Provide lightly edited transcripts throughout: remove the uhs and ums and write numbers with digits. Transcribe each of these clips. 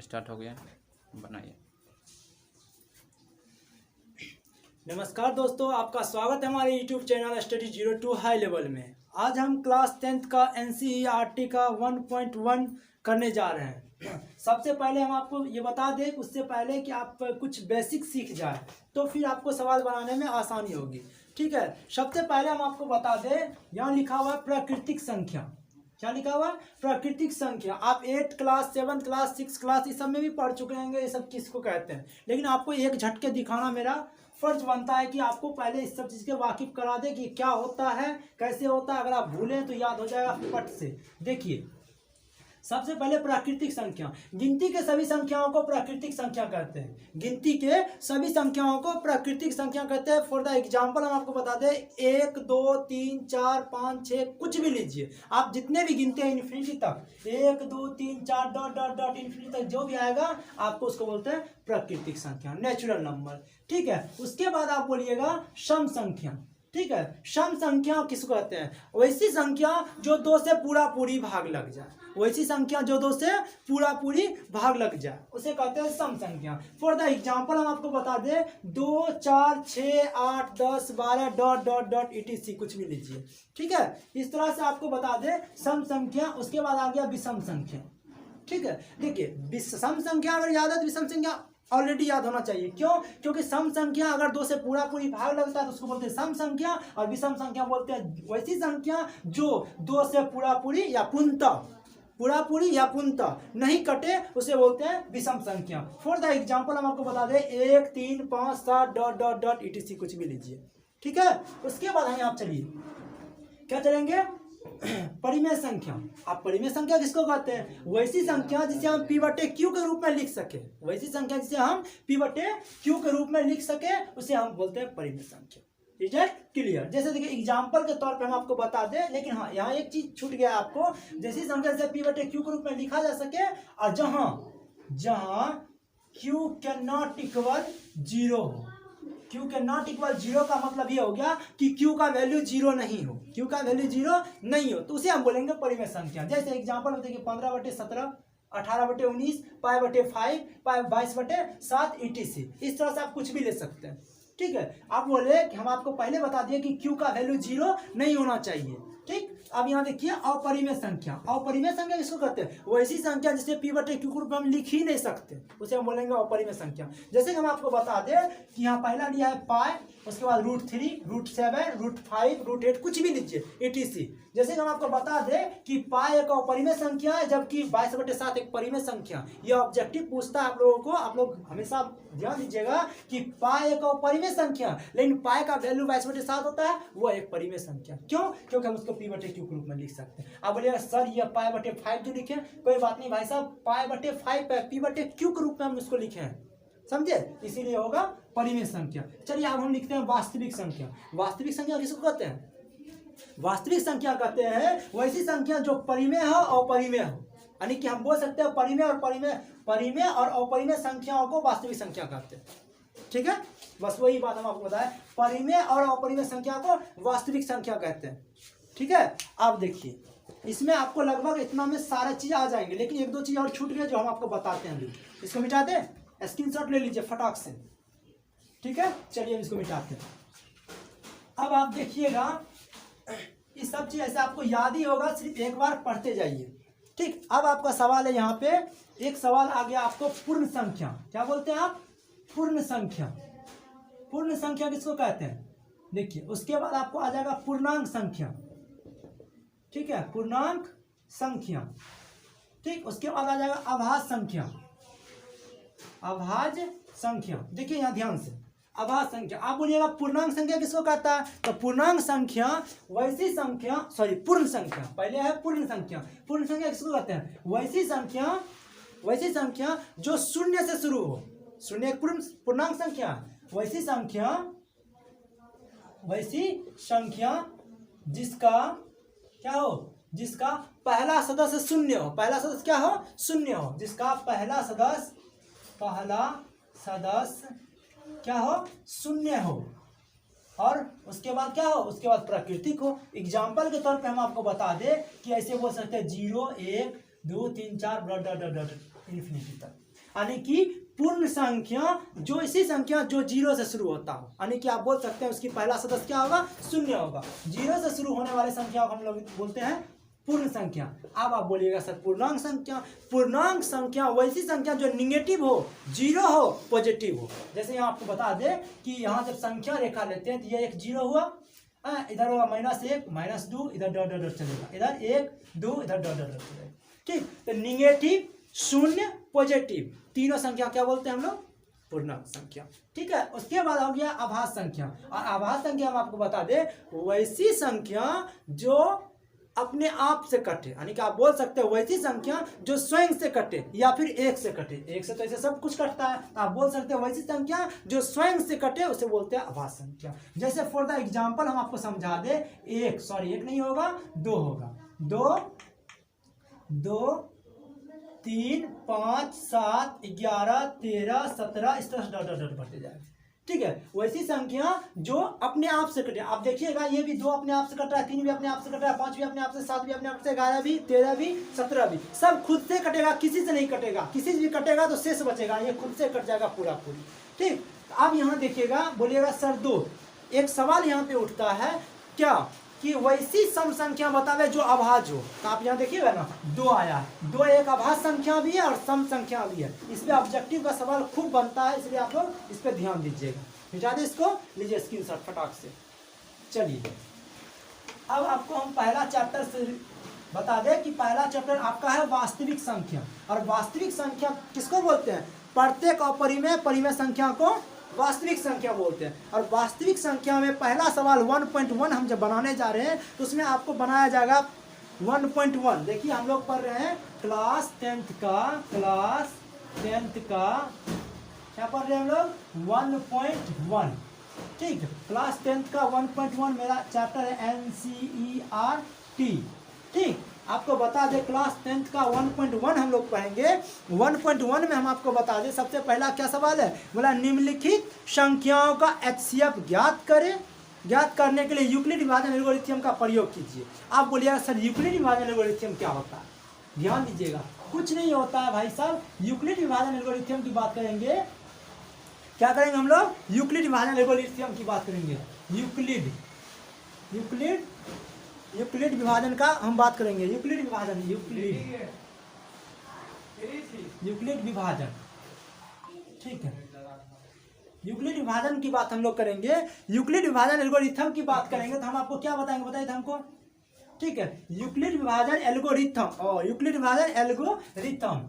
Start हो गया, बनाइए। नमस्कार दोस्तों, आपका स्वागत है हमारे YouTube channel study 02 high level में। आज हम क्लास 10th का NCERT का 1.1 करने जा रहे हैं। सबसे पहले हम आपको ये बता दें, उससे पहले कि आप कुछ बेसिक सीख जाए तो फिर आपको सवाल बनाने में आसानी होगी। ठीक है, सबसे पहले हम आपको बता दें, यहाँ लिखा हुआ है प्राकृतिक संख्या। क्या लिखा हुआ है? प्राकृतिक संख्या। आप 8th class 7th class 6th class इस सब में भी पढ़ चुके होंगे ये सब किसको कहते हैं, लेकिन आपको एक झटके दिखाना मेरा फर्ज बनता है कि आपको पहले इस सब चीज़ के वाकिफ करा दे कि क्या होता है, कैसे होता है। अगर आप भूलें तो याद हो जाएगा फट से। देखिए, सबसे पहले प्राकृतिक संख्या। गिनती के सभी संख्याओं को प्राकृतिक संख्या कहते हैं। गिनती के सभी संख्याओं को प्राकृतिक संख्या कहते हैं। फॉर द एग्जाम्पल हम आपको बता दें, 1 2 3 4 5 6 कुछ भी लीजिए, आप जितने भी गिनते हैं इन्फिनिटी तक, 1 2 3 4 डॉट डॉट डॉट इन्फिनिटी तक जो भी आएगा आपको उसको बोलते हैं प्राकृतिक संख्या, नेचुरल नंबर। ठीक है, उसके बाद आप बोलिएगा सम संख्या। ठीक है, सम संख्या किसको कहते हैं? वैसी संख्या जो 2 से पूरा पूरी भाग लग जाए। वैसी संख्या जो 2 से पूरा पूरी भाग लग जाए उसे कहते हैं सम संख्या। फॉर द एग्जांपल हम आपको बता दें, 2 4 6 8 10 12 डॉट डॉट डॉट etc कुछ भी लीजिए। ठीक है, इस तरह से आपको बता दें सम संख्या। उसके बाद आ गया विषम संख्या। ठीक है, देखिए सम संख्या अगर याद है तो विषम संख्या ऑलरेडी याद होना चाहिए। क्यों? क्योंकि सम संख्या अगर 2 से पूरा पूरी भाग लगता है तो उसको बोलते हैं सम संख्या, और विषम संख्या बोलते हैं वैसी संख्या जो 2 से पूरा पूरी या पूर्णतः नहीं कटे उसे बोलते हैं विषम संख्या। फॉर द एग्जांपल हम आपको बता दें, 1 3 5 7 डॉट डॉट डॉट etc कुछ भी लीजिए। ठीक है, उसके बाद हम आप चलिए क्या चलेंगे, परिमेय संख्या। आप परिमेय संख्या किसको कहते हैं? वैसी संख्या जिसे हम p/q के रूप में लिख सके। वैसी संख्या जिसे हम p/q के रूप में लिख सके उसे हम बोलते हैं परिमेय संख्या। Is it clear? जैसे देखिए एग्जांपल के तौर पे हम आपको बता दें, लेकिन हाँ यहाँ एक चीज छूट गया आपको। जैसी संख्या जिसे p/q के रूप में लिखा जा सके और जहां q कैन नॉट इक्वल 0 हो। q के नॉट इक्वल 0 का मतलब ये हो गया कि q का वैल्यू 0 नहीं हो। q का वैल्यू 0 नहीं हो तो उसे हम बोलेंगे परिमेय संख्या। जैसे एग्जांपल में देखिए 15/17 18/19 π/5 22/7 etc। इस तरह से आप कुछ भी ले सकते हैं। ठीक है, आप बोले कि हम आपको पहले बता दिए कि q का वैल्यू 0 नहीं होना चाहिए। ठीक, अब यहाँ देखिए अपरिमेय संख्या। अपरिमेय संख्या किसको कहते हैं? वैसी संख्या जिसे p/q के रूप में हम लिख ही नहीं सकते उसे हम बोलेंगे अपरिमेय संख्या। जैसे कि हम आपको बता दें कि यहाँ पहला लिया है पाई, उसके बाद √3 √7 √5 √8 कुछ भी लीजिए etc। जैसे कि हम आपको बता दें कि पाई एक अपरिमेय संख्या है जबकि 22/7 एक परिमेय संख्या। यह ऑब्जेक्टिव पूछता है आप लोगों को। आप लोग हमेशा ध्यान दीजिएगा कि पाई एक अपरिमेय संख्या, लेकिन पाई का वैल्यू 22/7 होता है, वो एक परिमेय संख्या। क्यों? क्योंकि हम उसको p/q के रूप में लिख सकते हैं। आप बोलिएगा सर ये π/5 जो लिखे, कोई बात नहीं भाई साहब, π/5 p/q के रूप में हम उसको लिखे हैं, समझे? इसीलिए होगा परिमेय संख्या। चलिए अब हम लिखते हैं वास्तविक संख्या। वास्तविक संख्या किसको कहते हैं? वास्तविक संख्या कहते हैं वैसी संख्या जो परिमेय हो और अपरिमेय हो। यानी कि हम बोल सकते हैं परिमेय और अपरिमेय संख्याओं को वास्तविक संख्या कहते हैं। ठीक है, बस वही बात हम आपको बताएं, परिमेय और अपरिमेय संख्या को वास्तविक संख्या कहते हैं। ठीक है, आप देखिए इसमें आपको लगभग इतना में सारा चीज आ जाएंगे, लेकिन 1-2 चीज और छूट गए जो हम आपको बताते हैं। अभी इसको मिटाते हैं, स्क्रीनशॉट ले लीजिए फटाक से। ठीक है, चलिए इसको मिटाते हैं। अब आप देखिएगा इस सब चीज ऐसे आपको याद ही होगा, सिर्फ एक बार पढ़ते जाइए। ठीक, अब आपका सवाल है, यहाँ पे एक सवाल आ गया आपको, पूर्ण संख्या। क्या बोलते हैं आप? पूर्ण संख्या। पूर्ण संख्या किसको कहते हैं? देखिए उसके बाद आपको आ जाएगा पूर्णांक संख्या। ठीक है, पूर्णांक संख्या। ठीक, उसके बाद आ जाएगा अभाज्य संख्या। अभाज्य संख्या, देखिए यहाँ ध्यान से, अभाज्य संख्या। आप बोलिएगा पूर्णांक संख्या किसको कहता है? तो पूर्णांक संख्या वैसी संख्या, पूर्ण संख्या पहले है पूर्ण संख्या। पूर्ण संख्या किसको कहते हैं? वैसी संख्या जो 0 से शुरू हो। 0 एक पूर्णांक संख्या। वैसी संख्या जिसका क्या हो? जिसका पहला सदस्य 0 हो। पहला सदस्य क्या हो? 0 हो। जिसका पहला सदस्य क्या हो? 0 हो। और उसके बाद क्या हो? उसके बाद प्राकृतिक हो। एग्जाम्पल के तौर पे हम आपको बता दें कि ऐसे बोल सकते हैं 0 1 2 3 4 डॉट डॉट डॉट इन्फिनिटी तक। यानी कि पूर्ण संख्या जो ऐसी संख्या जो 0 से शुरू होता हो, यानी कि आप बोल सकते हैं उसकी पहला सदस्य क्या होगा, शून्य होगा। 0 से शुरू होने वाले संख्या को हम लोग बोलते हैं पूर्ण संख्या। अब आप बोलिएगा सर पूर्णांक संख्या, पूर्णांक संख्या वैसी संख्या जो निगेटिव हो, 0 हो, पॉजिटिव हो। जैसे यहाँ आपको बता दें कि यहाँ जब संख्या रेखा लेते हैं तो ये एक 0 हुआ, इधर होगा -1 -2, इधर डॉट डॉट डॉट चलेगा, इधर 1 2, इधर डॉट डॉट डॉट चलेगा। ठीक, तो निगेटिव, शून्य, पॉजिटिव तीनों संख्या क्या बोलते हैं हम लोग, पूर्णांक संख्या। ठीक है, उसके बाद हो गया आभास संख्या। और आभास संख्या हम आपको बता दें वैसी संख्या जो अपने आप से कटे, यानी कि आप बोल सकते हो वैसी संख्या जो स्वयं से कटे या फिर 1 से कटे। 1 से तो ऐसे सब कुछ कटता है, तो आप बोल सकते हो वैसी संख्या जो स्वयं से कटे उसे बोलते हैं आभास संख्या। जैसे फॉर द एग्जांपल हम आपको समझा दे, 1 नहीं होगा, 2 होगा, 2 2 3 5 7 11 13 17 इस तरह डॉट डॉट डॉट बढ़ते जाएगा। ठीक है, वैसी संख्या जो अपने आप से कटे। आप देखिएगा ये भी 2 अपने आप से कट रहा है, 3 भी अपने आप से कट रहा है, 5 भी अपने आप से, 7 भी अपने आप से, 11 भी, 13 भी, 17 भी, सब खुद से कटेगा, किसी से नहीं कटेगा। किसी से भी कटेगा तो शेष बचेगा, ये खुद से कट जाएगा पूरा पूरी। ठीक, अब यहाँ देखिएगा, बोलिएगा सर 2, एक सवाल यहाँ पे उठता है क्या कि वैसी सम संख्या बतावे जो अभाज्य हो। तो आप यहाँ देखिएगा ना 2 आया, 2 एक आभास संख्या भी है और सम संख्या भी है। इसमें ऑब्जेक्टिव का सवाल खूब बनता है, इसलिए आप लोग इस पर ध्यान दीजिएगा। मिटा दे इसको, लीजिए स्क्रीनशॉट फटाक से। चलिए अब आपको हम पहला चैप्टर से बता दें कि पहला चैप्टर आपका है वास्तविक संख्या। और वास्तविक संख्या किसको बोलते हैं, प्रत्येक अपरिमेय परिमेय संख्या को वास्तविक संख्या बोलते हैं। और वास्तविक संख्या में पहला सवाल 1.1 हम जब बनाने जा रहे हैं तो उसमें आपको बनाया जाएगा 1.1। देखिए हम लोग पढ़ रहे हैं क्लास 10th का क्या पढ़ रहे हैं हम लोग, 1.1। ठीक, क्लास 10th का 1.1 मेरा चैप्टर है NCERT। ठीक, आपको बता दें क्लास 10th का 1.1 हम लोग पढ़ेंगे। 1.1 में हम आपको बता दें सबसे पहला क्या सवाल है, बोला निम्नलिखित संख्याओं का HCF ज्ञात करें। ज्ञात करने के लिए यूक्लिड विभाजन एल्गोरिथम का प्रयोग कीजिए। आप बोलिएगा सर यूक्लिड विभाजन एल्गोरिथम क्या होता है, ध्यान दीजिएगा, कुछ नहीं होता है भाई साहब। यूक्लिड विभाजन एल्गोरिथम की बात करेंगे, क्या करेंगे हम लोग, यूक्लिड विभाजन एल्गोरिथम की बात करेंगे। यूक्लिड विभाजन का हम बात करेंगे। यूक्लिड विभाजन ठीक है, यूक्लिड विभाजन की बात हम लोग करेंगे। यूक्लिड विभाजन एल्गोरिथम की बात करेंगे तो हम आपको क्या बताएंगे, बताइए तो हमको। ठीक है, यूक्लिड विभाजन एल्गोरिथम और यूक्लिड विभाजन एल्गोरिथम।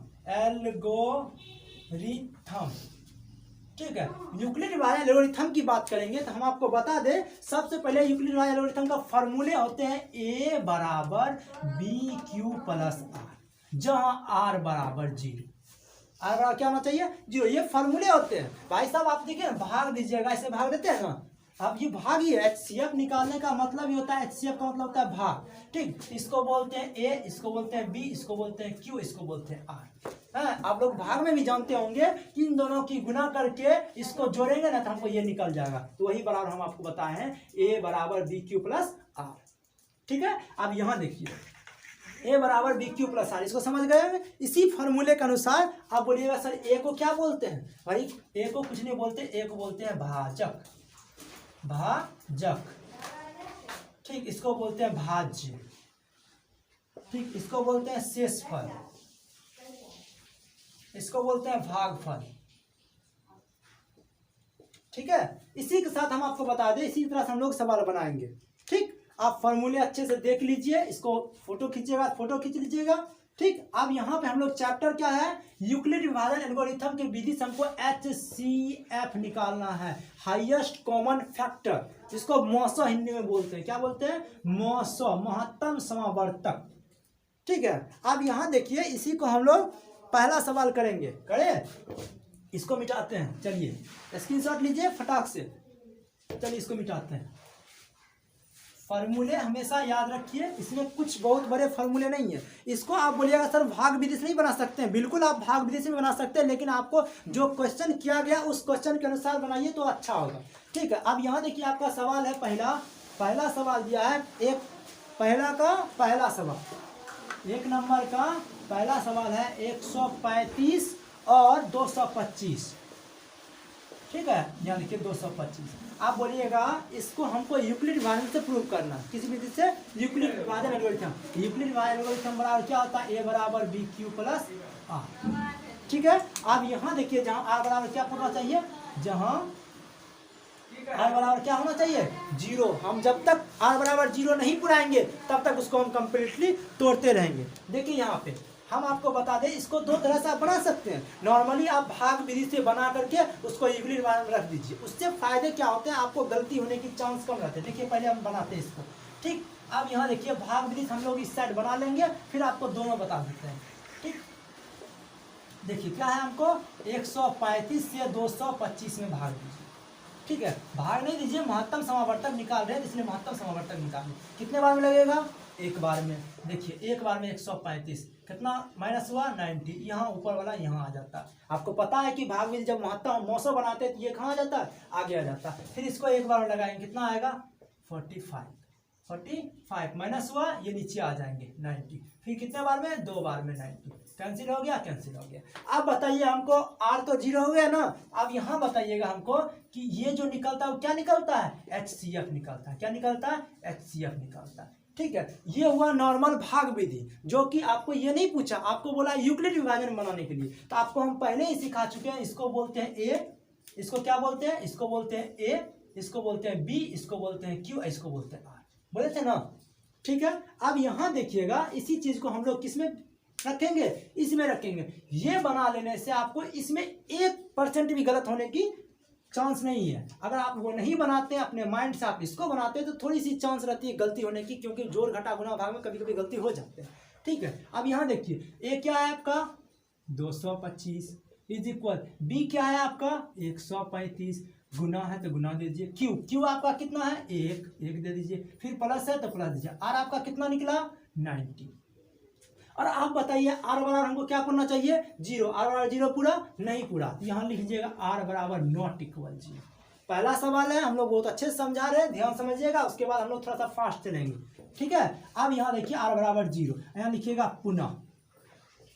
ठीक है, यूक्लिड विभाजन एल्गोरिथम की बात करेंगे तो हम आपको बता दें सबसे पहले यूक्लिड विभाजन एल्गोरिथम का फॉर्मूले होते हैं A बराबर BQ प्लस R, जहां R बराबर 0। R बराबर क्या होना चाहिए, 0। ये फॉर्मूले होते हैं भाई साहब। आप देखिए भाग दीजिएगा, ऐसे भाग देते हैं ना, अब ये भाग ही है। HCF निकालने का मतलब ही होता है, HCF का मतलब होता है भाग। ठीक, इसको बोलते हैं A, इसको बोलते हैं B, इसको बोलते हैं Q, इसको बोलते हैं R। आप लोग भाग में भी जानते होंगे कि इन दोनों की गुना करके इसको जोड़ेंगे ना तो हमको ये निकल जाएगा। तो वही बराबर हम आपको बताए हैं A बराबर BQ प्लस R। ठीक है, अब यहाँ देखिए A बराबर BQ प्लस R, इसको समझ गए। इसी फॉर्मूले के अनुसार आप बोलिएगा सर A को क्या बोलते हैं, भाई A को कुछ नहीं बोलते, A को बोलते हैं भाजक। ठीक, इसको बोलते हैं भाज्य। ठीक, इसको बोलते हैं शेषफल, इसको बोलते हैं भागफल। ठीक है, इसी के साथ हम आपको बता दें, इसी तरह से हम लोग सवाल बनाएंगे। ठीक, आप फॉर्मूले अच्छे से देख लीजिए, इसको फोटो खींचिएगा, फोटो खींच लीजिएगा। ठीक, अब यहाँ पे हम लोग चैप्टर क्या है, यूक्लिड विभाजन एल्गोरिथम की विधि से हमको HCF निकालना है, हाईएस्ट कॉमन फैक्टर, जिसको मौसो हिंदी में बोलते हैं। क्या बोलते हैं, मौसो, महत्तम समावर्तक। ठीक है, अब यहाँ देखिए इसी को हम लोग पहला सवाल करेंगे। करें, इसको मिटाते हैं। चलिए स्क्रीनशॉट लीजिए फटाक से, चलिए इसको मिटाते हैं। फार्मूले हमेशा याद रखिए, इसमें कुछ बहुत बड़े फार्मूले नहीं है। इसको आप बोलिएगा सर भाग विधि से नहीं बना सकते हैं, बिल्कुल आप भाग विधि से भी बना सकते हैं, लेकिन आपको जो क्वेश्चन किया गया उस क्वेश्चन के अनुसार बनाइए तो अच्छा होगा। ठीक है, अब यहाँ देखिए आपका सवाल है पहला सवाल दिया है, पहला सवाल 1 नंबर का पहला सवाल है 135 और 225, ठीक है। यहाँ लिखिए 225। आप बोलिएगा इसको हमको यूक्लिड विभाजन से प्रूव करना, किसी विधि से यूक्लिड विभाजन एल्गोरिथम। यूक्लिड विभाजन एल्गोरिथम बराबर क्या होता है, ए बराबर बी क्यू प्लस आर, ठीक है। अब यहाँ देखिए जहाँ आर बराबर क्या होना चाहिए, जहाँ आर बराबर क्या होना चाहिए, 0। हम जब तक आर बराबर 0 नहीं पुराएंगे तब तक उसको हम कंप्लीटली तोड़ते रहेंगे। देखिए यहाँ पे हम आपको बता दें, इसको दो तरह से आप बना सकते हैं। नॉर्मली आप भाग विधि से बना करके उसको यूक्लिड विभाजन में रख दीजिए, उससे फायदे क्या होते हैं, आपको गलती होने की चांस कम रहते हैं। देखिए पहले हम बनाते हैं इसको, ठीक। अब यहाँ देखिए भाग विधि हम लोग इस साइड बना लेंगे, फिर आपको दोनों बता देते हैं, ठीक। देखिए क्या है, हमको 135 से 225 में भाग दीजिए, ठीक है। भाग नहीं दीजिए, महत्तम समावर्तक निकाल रहे हैं, इसलिए महत्तम समावर्तक निकालिए। कितने बार में लगेगा, एक बार में। देखिए एक बार में 135, कितना माइनस हुआ 90, यहाँ ऊपर वाला यहाँ आ जाता है। आपको पता है कि भाग में जब महत्तम मौसम बनाते हैं तो ये कहाँ आ जाता है, आगे आ जाता है। फिर इसको एक बार में लगाएंगे, कितना आएगा 45 माइनस हुआ, ये नीचे आ जाएंगे 90। फिर कितने बार में, 2 बार में 90। कैंसिल हो गया, कैंसिल हो गया। अब बताइए हमको आर तो 0 हो गया ना। अब यहाँ बताइएगा हमको कि ये जो निकलता है वो क्या निकलता है, HCF निकलता है। क्या निकलता है, HCF निकलता है, ठीक है। ये हुआ नॉर्मल भाग विधि, जो कि आपको ये नहीं पूछा, आपको बोला यूक्लिड विभाजन बनाने के लिए। तो आपको हम पहले ही सिखा चुके हैं। इसको बोलते हैं ए, इसको क्या बोलते हैं, इसको बोलते हैं ए, इसको बोलते हैं बी, इसको बोलते हैं क्यू, इसको बोलते हैं आर, बोले थे ना, ठीक है। अब यहाँ देखिएगा इसी चीज को हम लोग किसमें रखेंगे, इसमें रखेंगे। ये बना लेने से आपको इसमें 1% भी गलत होने की चांस नहीं है। अगर आप वो नहीं बनाते हैं अपने माइंड से, आप इसको बनाते हैं तो थोड़ी सी चांस रहती है गलती होने की, क्योंकि जोड़ घटा गुणा भाग में कभी कभी गलती हो जाते हैं, ठीक है। अब यहाँ देखिए ए क्या है आपका 225 इज इक्वल, बी क्या है आपका 135, गुना है तो गुना दे दीजिए, क्यू आपका कितना है 1 दे दीजिए, फिर प्लस है तो प्लस दीजिए। आर आपका कितना निकला 90। और आप बताइए आर बराबर हमको क्या करना चाहिए, 0। आर बराबर 0 पूरा नहीं पूरा, यहाँ लिख लीजिएगा आर बराबर नॉट इक्वल 0। पहला सवाल है, हम लोग बहुत अच्छे से समझा रहे हैं, ध्यान समझिएगा। उसके बाद हम लोग थोड़ा सा फास्ट चलेंगे, ठीक है। अब यहाँ देखिए आर बराबर 0, यहाँ लिखिएगा पुनः,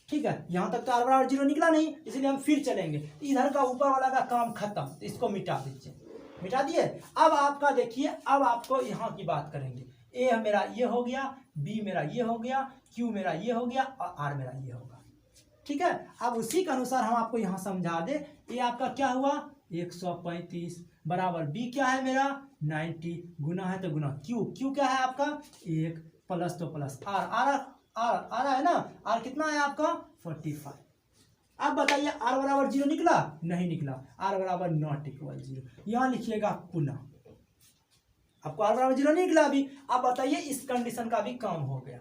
ठीक है। यहाँ तक तो आर बराबर 0 निकला नहीं, इसलिए हम फिर चलेंगे। इधर का ऊपर वाला का काम खत्म, तो इसको मिटा दीजिए, मिटा दिए। अब आपका देखिए, अब आपको यहाँ की बात करेंगे। ए मेरा ये हो गया, बी मेरा ये हो गया, क्यू मेरा ये हो गया और आर मेरा ये होगा, ठीक है। अब उसी के अनुसार हम आपको यहाँ समझा दे। ए आपका क्या हुआ 135 बराबर बी क्या है मेरा 90, गुना है तो गुना, क्यू क्या है आपका 1, प्लस तो प्लस आर है ना, आर कितना है आपका 45। अब बताइए आर बराबर 0 निकला नहीं निकला, आर बराबर नॉट इक्वल 0। यहाँ लिखिएगा पुनः, आपको आर बराबर 0 नहीं निकला अभी। अब बताइए इस कंडीशन का भी काम हो गया।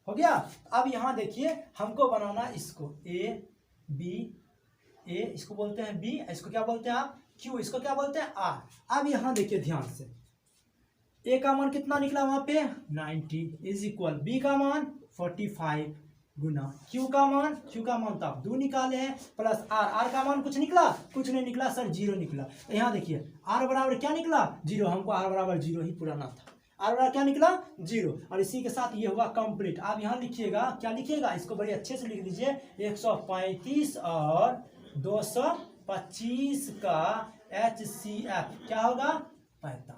अब यहाँ देखिए हमको बनाना इसको ए बी, ए इसको बोलते हैं बी, इसको क्या बोलते हैं आप क्यू, इसको क्या बोलते हैं आर। अब यहाँ देखिए ध्यान से, ए का मान कितना निकला वहां पे 90 इज इक्वल, बी का मान 45 गुना क्यू का मान तो आप 2 निकाले हैं, प्लस आर का मान कुछ निकला, कुछ नहीं निकला सर 0 निकला। यहाँ देखिए आर बराबर क्या निकला 0, हमको आर बराबर 0 ही पुराना था, आर बराबर क्या निकला 0, और इसी के साथ ये हुआ कंप्लीट। आप यहाँ लिखिएगा, क्या लिखिएगा, इसको बड़े अच्छे से लिख लीजिए, 135 और 225 का HCF क्या होगा 45।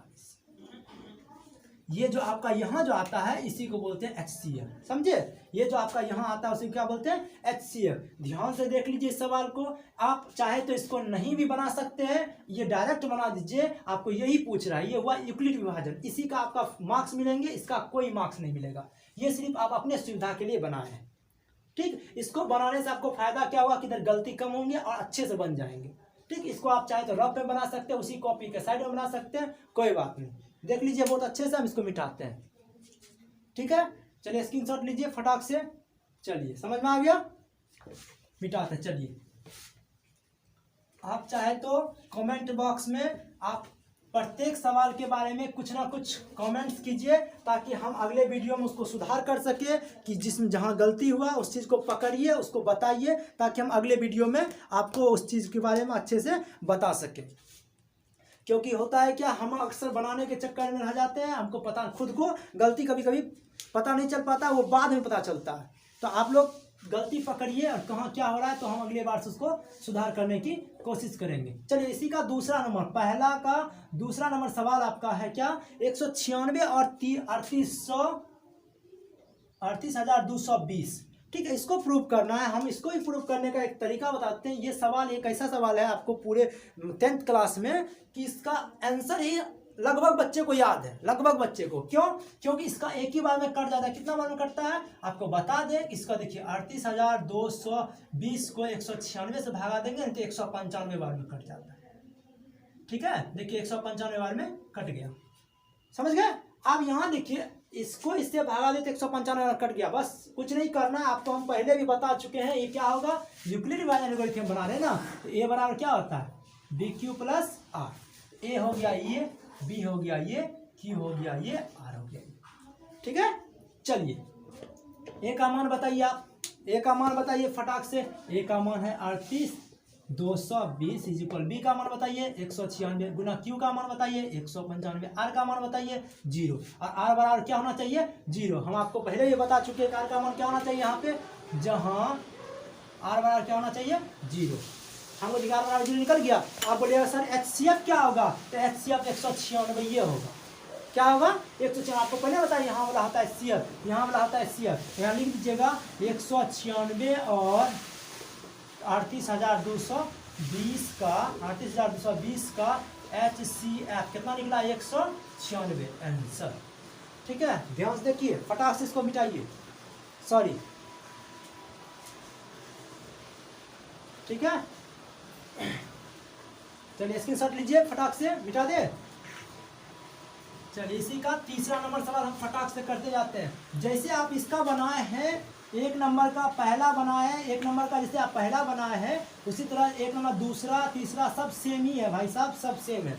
ये जो आपका यहाँ जो आता है इसी को बोलते हैं HCF, समझे। ये जो आपका यहाँ आता है उसी को क्या बोलते हैं HCF। ध्यान से देख लीजिए इस सवाल को, आप चाहे तो इसको नहीं भी बना सकते हैं, ये डायरेक्ट बना दीजिए, आपको यही पूछ रहा है। ये हुआ यूक्लिड विभाजन, इसी का आपका मार्क्स मिलेंगे, इसका कोई मार्क्स नहीं मिलेगा, ये सिर्फ आप अपने सुविधा के लिए बनाए हैं, ठीक। इसको बनाने से आपको फायदा क्या होगा कि इधर गलती कम होंगे और अच्छे से बन जाएंगे, ठीक। इसको आप चाहे तो रफ में बना सकते हैं, उसी कॉपी के साइड में बना सकते हैं, कोई बात नहीं। देख लीजिए बहुत अच्छे से हम इसको मिटाते हैं, ठीक है। चलिए स्क्रीनशॉट लीजिए फटाक से, चलिए समझ में आ गया, मिटाते हैं। चलिए आप चाहे तो कमेंट बॉक्स में आप प्रत्येक सवाल के बारे में कुछ ना कुछ कमेंट्स कीजिए, ताकि हम अगले वीडियो में उसको सुधार कर सके, कि जिसमें जहां गलती हुआ उस चीज़ को पकड़िए, उसको बताइए, ताकि हम अगले वीडियो में आपको उस चीज़ के बारे में अच्छे से बता सकें। क्योंकि होता है क्या, हम अक्सर बनाने के चक्कर में रह जाते हैं, हमको पता खुद को गलती कभी कभी पता नहीं चल पाता, वो बाद में पता चलता है। तो आप लोग गलती पकड़िए और कहाँ क्या हो रहा है, तो हम अगले बार से उसको सुधार करने की कोशिश करेंगे। चलिए इसी का दूसरा नंबर, पहला का दूसरा नंबर सवाल आपका है क्या, 196 और 38,220। ठीक है, इसको प्रूव करना है। हम इसको ही प्रूव करने का एक तरीका बताते हैं। ये सवाल एक ऐसा सवाल है आपको पूरे 10th क्लास में कि इसका आंसर ही लगभग बच्चे को याद है, लगभग बच्चे को। क्यों? क्योंकि इसका एक ही बार में कट जाता है। कितना बार में कटता है आपको बता दें। इसका देखिए 38,220 को 196 से भागा देंगे तो 195 बार में कट जाता है। ठीक है, देखिए 195 बार में कट गया, समझ गए। अब यहाँ देखिए इसको इससे भागा देते 195 बार कट गया, बस कुछ नहीं करना है आपको। हम पहले भी बता चुके हैं ये क्या होगा, यूक्लिड डिवीजन एल्गोरिथम बना रहे हैं ना, तो ए बराबर क्या होता है BQ प्लस R। ए हो गया ये, बी हो गया ये, क्यू हो गया ये, आर हो गया ये। ठीक है, चलिए ए का मान बताइए आप, ए का मान बताइए फटाक से। ए का मान है 38,220 इक्वल, बी का मान बताइए 196 गुना क्यू का मान बताइए 195, आर का मान बताइए 0 और आर बराबर क्या होना चाहिए 0। हम आपको पहले ही बता चुके हैं आर का मान क्या होना चाहिए यहाँ पे, जहाँ आर बराबर क्या होना चाहिए 0। हमको दिखा बराबर 0 निकल गया। आप बोलिएगा सर HCF क्या होगा, तो HCF 196 ये होगा। क्या होगा 196, आपको पहले बताया यहाँ वाला होता है HCF, यहाँ वाला होता है HCF। यहाँ लिख दीजिएगा 196 और 38,220 का 38,220 का HCF कितना निकला 196 आंसर। ठीक है, ध्यान से देखिए, फटाक से इसको मिटाइए, सॉरी। ठीक है, चलिए स्क्रीनशॉट लीजिए, फटाक से मिटा दे। चलिए इसी का तीसरा नंबर सवाल हम फटाक से करते जाते हैं। जैसे आप इसका बनाए हैं, एक नंबर का पहला बनाए हैं, एक नंबर का जैसे आप पहला बनाए हैं, उसी तरह एक नंबर दूसरा तीसरा सब सेम ही है भाई साहब, सब सेम है।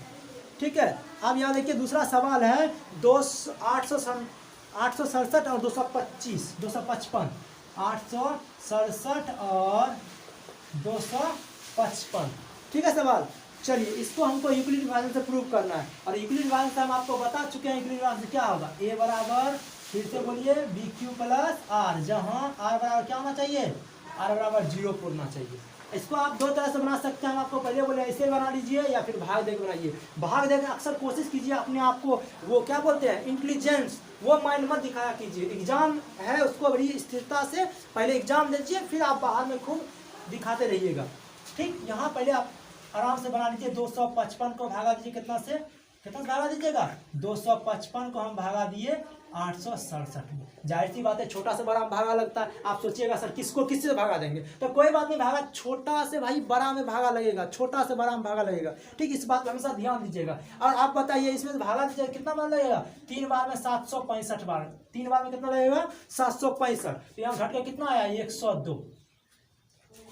ठीक है, अब यहाँ देखिए दूसरा सवाल है 867 और 255 867 और 255। ठीक है सवाल, चलिए इसको हमको यूक्लिड डिवीजन से प्रूव करना है। और यूक्लिड डिवीजन से हम आपको बता चुके हैं यूक्लिड डिवीजन से क्या होगा, ए बराबर फिर से बोलिए BQ प्लस R, जहाँ R बराबर क्या होना चाहिए, R बराबर 0 होना चाहिए। इसको आप दो तरह से बना सकते हैं। हम आपको पहले बोले ऐसे बना लीजिए या फिर भाग देकर बनाइए। भाग देकर अक्सर कोशिश कीजिए अपने आप को, वो क्या बोलते हैं इंटेलिजेंस, वो माइंड मत दिखाया कीजिए। एग्जाम है उसको बड़ी स्थिरता से पहले एग्जाम दीजिए, फिर आप बाहर में खूब दिखाते रहिएगा। ठीक, यहाँ पहले आप आराम से बना लीजिए। 255 को भागा दीजिए कितना से भागा दीजिएगा, 255 को हम भागा दिए 867 में। जाहिर सी बात है छोटा से बड़ा भागा लगता है। आप सोचिएगा सर किसको किससे भागा देंगे, तो कोई बात नहीं, भागा छोटा से भाई बड़ा में भागा लगेगा, छोटा से बड़ा में भागा लगेगा। ठीक, इस बात पर हमेशा ध्यान दीजिएगा। और आप बताइए इसमें से भागा दीजिएगा कितना बार लगेगा, 3 बार में 765 बार, 3 बार में कितना लगेगा 765। तो यहाँ घट के कितना आया 102।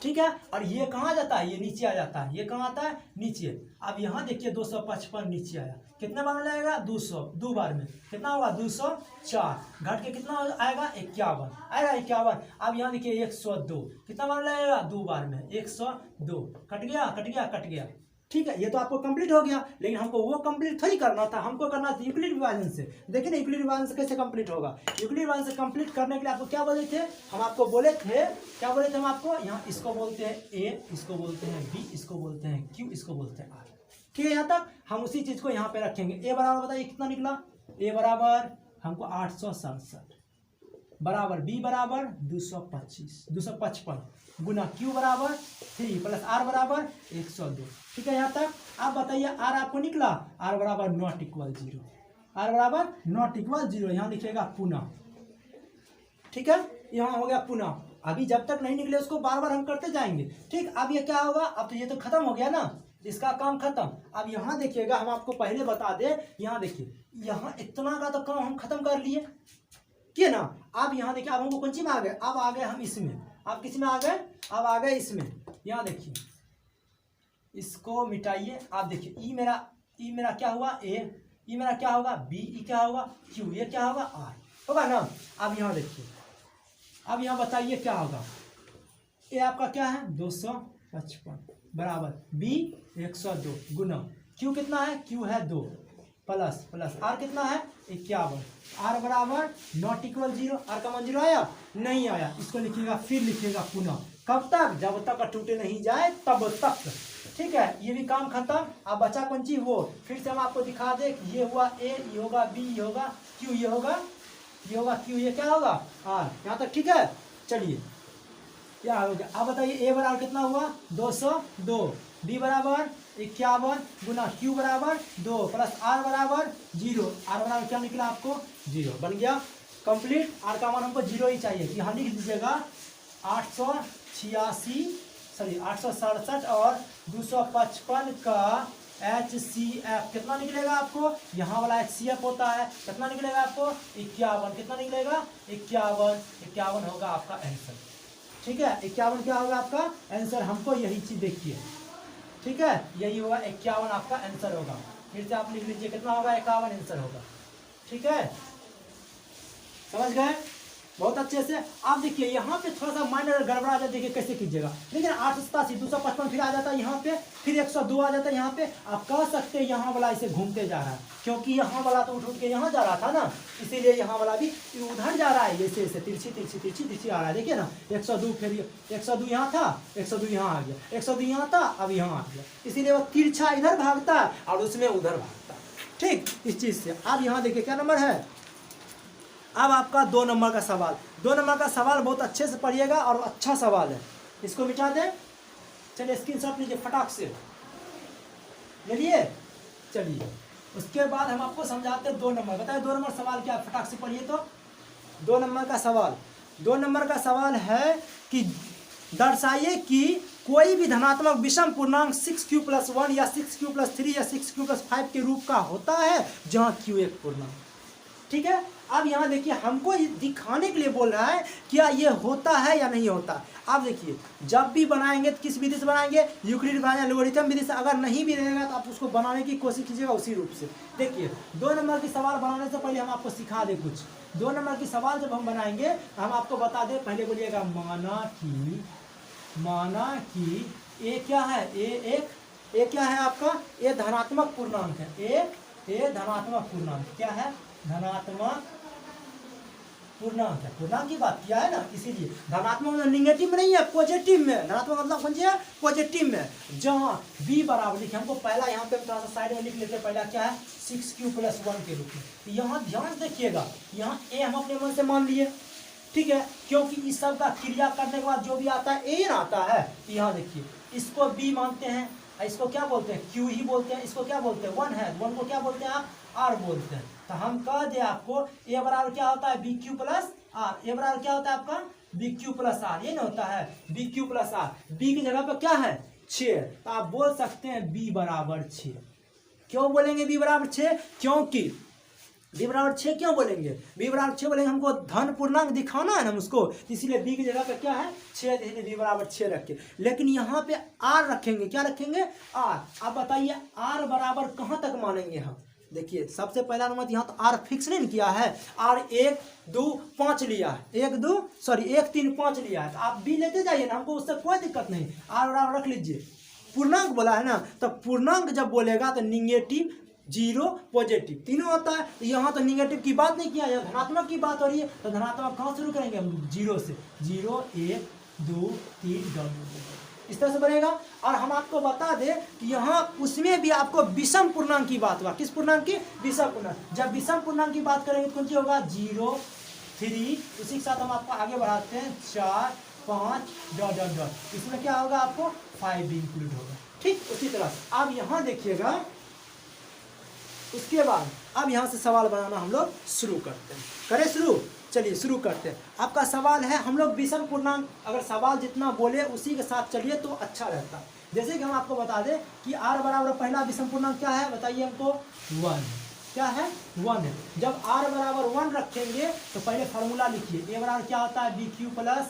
ठीक है, और ये कहाँ जाता है, ये नीचे आ जाता है, ये कहाँ आता है नीचे। अब यहाँ देखिए 255 नीचे आया, कितने बार में लगेगा 200, 2 बार में कितना होगा 204, घट के कितना आएगा 51 आएगा 51। अब यहाँ देखिए 102 कितना बार लगेगा 2 बार में 102, कट गया। ठीक है, ये तो आपको कंप्लीट हो गया, लेकिन हमको वो कंप्लीट थोड़ी करना था, हमको करना था यूक्लिड विभाजन से। देखिए ना यूक्लिड विभाजन से कैसे कंप्लीट होगा। यूक्लिड विभाजन से कंप्लीट करने के लिए आपको क्या बोले थे, हम आपको बोले थे क्या बोले थे हम आपको, यहाँ इसको बोलते हैं ए, इसको बोलते हैं बी, इसको बोलते हैं क्यू, इसको बोलते हैं आर। ठीक है, यहाँ तक हम उसी चीज को यहाँ पे रखेंगे। ए बराबर बताइए कितना निकला, ए बराबर हमको 867 बराबर बी बराबर 255 गुना क्यू बराबर 3 प्लस आर बराबर 102। ठीक है, यहाँ तक आप बताइए आर आपको निकला, आर बराबर नॉट इक्वल 0, आर बराबर नॉट इक्वल 0। यहाँ लिखिएगा पुनः। ठीक है, यहाँ हो गया पुनः। अभी जब तक नहीं निकले उसको बार बार हम करते जाएंगे। ठीक, अब ये क्या होगा, अब तो ये तो खत्म हो गया ना, इसका काम खत्म। अब यहाँ देखिएगा, हम आपको पहले बता दें, यहाँ देखिए यहाँ इतना का तो काम हम खत्म कर लिए कि ना। अब यहाँ देखिए अब हमको कौन सी में आ गए, अब आ गए हम इसमें, अब किस में आ गए, अब आ गए इसमें। यहाँ देखिए इसको मिटाइए, आप देखिए ई मेरा क्या हुआ ए, ई मेरा क्या होगा बी, ई क्या होगा क्यू, ये क्या होगा आर होगा ना। अब यहाँ देखिए, अब यहाँ बताइए क्या होगा, ए आपका क्या है 255 बराबर बी 102 गुना क्यू कितना है, क्यू है 2 प्लस प्लस आर कितना है 51, आर बराबर नॉट इक्वल 0, आर का मान 0 आया नहीं आया, इसको लिखिएगा फिर लिखिएगा पुनः, कब तक, जब तक टूटे नहीं जाए तब तक, ठीक है। ये भी काम खत्म। अब बचा कौन चीज वो, फिर से हम आपको दिखा दे, ये हुआ ए, ये होगा बी, ये होगा क्यू, ये होगा क्यू, ये क्या होगा आर, यहाँ तक ठीक है। चलिए क्या हो गया, अब बताइए ए बराबर कितना हुआ 202, बी बराबर 51 गुना क्यू बराबर 2 प्लस आर बराबर 0, आर बराबर क्या निकला आपको 0, बन गया कंप्लीट। आर का मान हमको 0 ही चाहिए, यहाँ लिख दीजिएगा 867 और 255 का HCF कितना निकलेगा आपको, यहाँ वाला HCF होता है, कितना निकलेगा आपको 51, कितना निकलेगा 51 होगा आपका आंसर, ठीक है। 51 क्या होगा आपका आंसर, हमको यही चीज देखिए, ठीक है, यही होगा 51 आपका आंसर होगा। फिर से आप लिख लीजिए कितना होगा 51 आंसर होगा, ठीक है, समझ गए बहुत अच्छे से। आप देखिए यहाँ पे थोड़ा सा माइनर गड़बड़ा जाए, देखिए कैसे कीजिएगा, लेकिन 887 255 फिर आ जाता है यहाँ पे, फिर 102 आ जाता है यहाँ पे, आप कह सकते हैं यहाँ वाला इसे घूमते जा रहा है, क्योंकि यहाँ वाला तो उठ के यहाँ जा रहा था ना, इसीलिए यहाँ वाला भी उधर जा रहा है, जैसे ऐसे तिरछी आ रहा है, देखिए ना 102, फिर 102 यहाँ था, 102 यहाँ आ गया, 102 यहाँ था, अब यहाँ आ गया, इसीलिए वो तिरछा इधर भागता है और उसमें उधर भागता है, ठीक, इस चीज से। अब यहाँ देखिए क्या नंबर है, अब आपका 2 नंबर का सवाल, 2 नंबर का सवाल बहुत अच्छे से पढ़िएगा और अच्छा सवाल है, इसको मिटा दें। चलिए स्क्रीनशॉट लीजिए फटाक से, ले लिए। चलिए उसके बाद हम आपको समझाते हैं 2 नंबर, बताइए 2 नंबर सवाल क्या, फटाक से पढ़िए। तो 2 नंबर का सवाल, 2 नंबर का सवाल है कि दर्शाइए कि कोई भी धनात्मक विषम पूर्णांक 6q+1 या 6q+3 या 6q+5 के रूप का होता है जहाँ q एक पूर्णांक, ठीक है। अब यहाँ देखिए हमको दिखाने के लिए बोल रहा है क्या ये होता है या नहीं होता। आप देखिए जब भी बनाएंगे तो किस विधि से बनाएंगे, यूक्लिड भाजन एल्गोरिथम विधि से, अगर नहीं भी रहेगा तो आप उसको बनाने की कोशिश कीजिएगा उसी रूप से। देखिए 2 नंबर की सवाल बनाने से पहले हम आपको सिखा दें कुछ। 2 नंबर की सवाल जब हम बनाएंगे हम आपको बता दें, पहले बोलिएगा माना कि ए क्या है, ए क्या है आपका, ए धनात्मक पूर्णांक है, ए धनात्मक पूर्णांक क्या है, धनात्मक पूर्णांक है, पूर्णांक की बात किया है ना, इसीलिए धनात्मक मतलब निगेटिव में नहीं है, पॉजिटिव में, धनात्मक मतलब कौन सी है पॉजिटिव में, जहाँ b बराबर लिखे, हमको पहला यहाँ पे थोड़ा सा साइड में लिख लेते हैं, पहला क्या है 6q+1 के रूप में। तो यहाँ ध्यान देखिएगा, यहाँ a हम अपने मन से मान लिए, ठीक है, क्योंकि इस सब का क्रिया करने के बाद जो भी आता है a ना आता है। यहाँ देखिए इसको b मानते हैं, इसको क्या बोलते हैं q ही बोलते हैं, इसको क्या बोलते हैं 1 है, 1 को क्या बोलते हैं आप r बोलते हैं। तो हम कह दे आपको a बराबर क्या होता है bq+r, a बराबर क्या होता है आपका bq+r, ये ना होता है bq+r, b की जगह पर क्या है 6, तो आप बोल सकते हैं b बराबर 6। क्यों बोलेंगे b बराबर 6, क्योंकि b बराबर 6 क्यों बोलेंगे, b बराबर 6 बोलेंगे, हमको धन पूर्णांक दिखाना है ना उसको, इसीलिए b की जगह पे क्या है 6, इसलिए b बराबर 6 रखे। लेकिन यहाँ पे r रखेंगे, क्या रखेंगे r। अब बताइए r बराबर कहाँ तक मानेंगे हम, देखिए सबसे पहला नंबर यहाँ तो r फिक्स नहीं किया है, r 1 2 5 लिया है, 1 3 5 लिया है, तो आप b लेते जाइए ना, हमको उससे कोई दिक्कत नहीं, r बराबर रख लीजिए। पूर्णांक बोला है ना, तो पूर्णांक जब बोलेगा तो निगेटिव 0 पॉजिटिव तीनों होता है, यहाँ तो निगेटिव की बात नहीं किया, धनात्मक की बात हो रही है, तो धनात्मक कहाँ शुरू करेंगे हम 0 से, 0 1 2 3 इस तरह से बनेगा। और हम आपको बता दें कि यहाँ उसमें भी आपको विषम पूर्णांक की बात हुआ, किस पूर्णांक की, विषम पूर्णांक। जब विषम पूर्णांक की बात करेंगे तो कौन सी होगा 0 3, उसी के साथ हम आपको आगे बढ़ाते हैं 4 5 ... इसमें क्या होगा आपको 5 भी इंक्लूड होगा, ठीक। उसी तरह अब यहाँ देखिएगा, उसके बाद अब यहाँ से सवाल बनाना हम लोग शुरू करते हैं, करें शुरू, चलिए शुरू करते हैं। आपका सवाल है, हम लोग विषम पूर्णांक अगर सवाल जितना बोले उसी के साथ चलिए तो अच्छा रहता। जैसे कि हम आपको बता दें कि r बराबर पहला विषम पूर्णांक क्या है, बताइए हमको 1, क्या है 1 है। जब r बराबर 1 रखेंगे तो पहले फार्मूला लिखिए, a बराबर क्या होता है bq+r।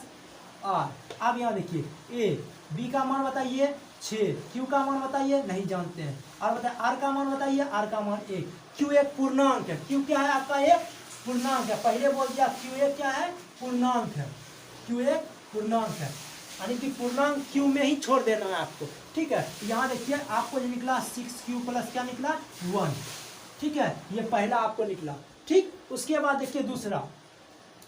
अब यहाँ देखिए a, b का मान बताइए 6, q का मान बताइए नहीं जानते हैं, और बताइए r का मान बताइए, r का मान 1, q एक पूर्णांक है, q क्या है आपका एक पूर्णांक है, पहले बोल दिया q एक क्या है पूर्णांक है, q एक पूर्णांक है, यानी कि पूर्णांक q में ही छोड़ देना है आपको, ठीक है। यहाँ देखिए आपको जो निकला 6q+ क्या निकला 1, ठीक है, ये पहला आपको निकला। ठीक, उसके बाद देखिए दूसरा,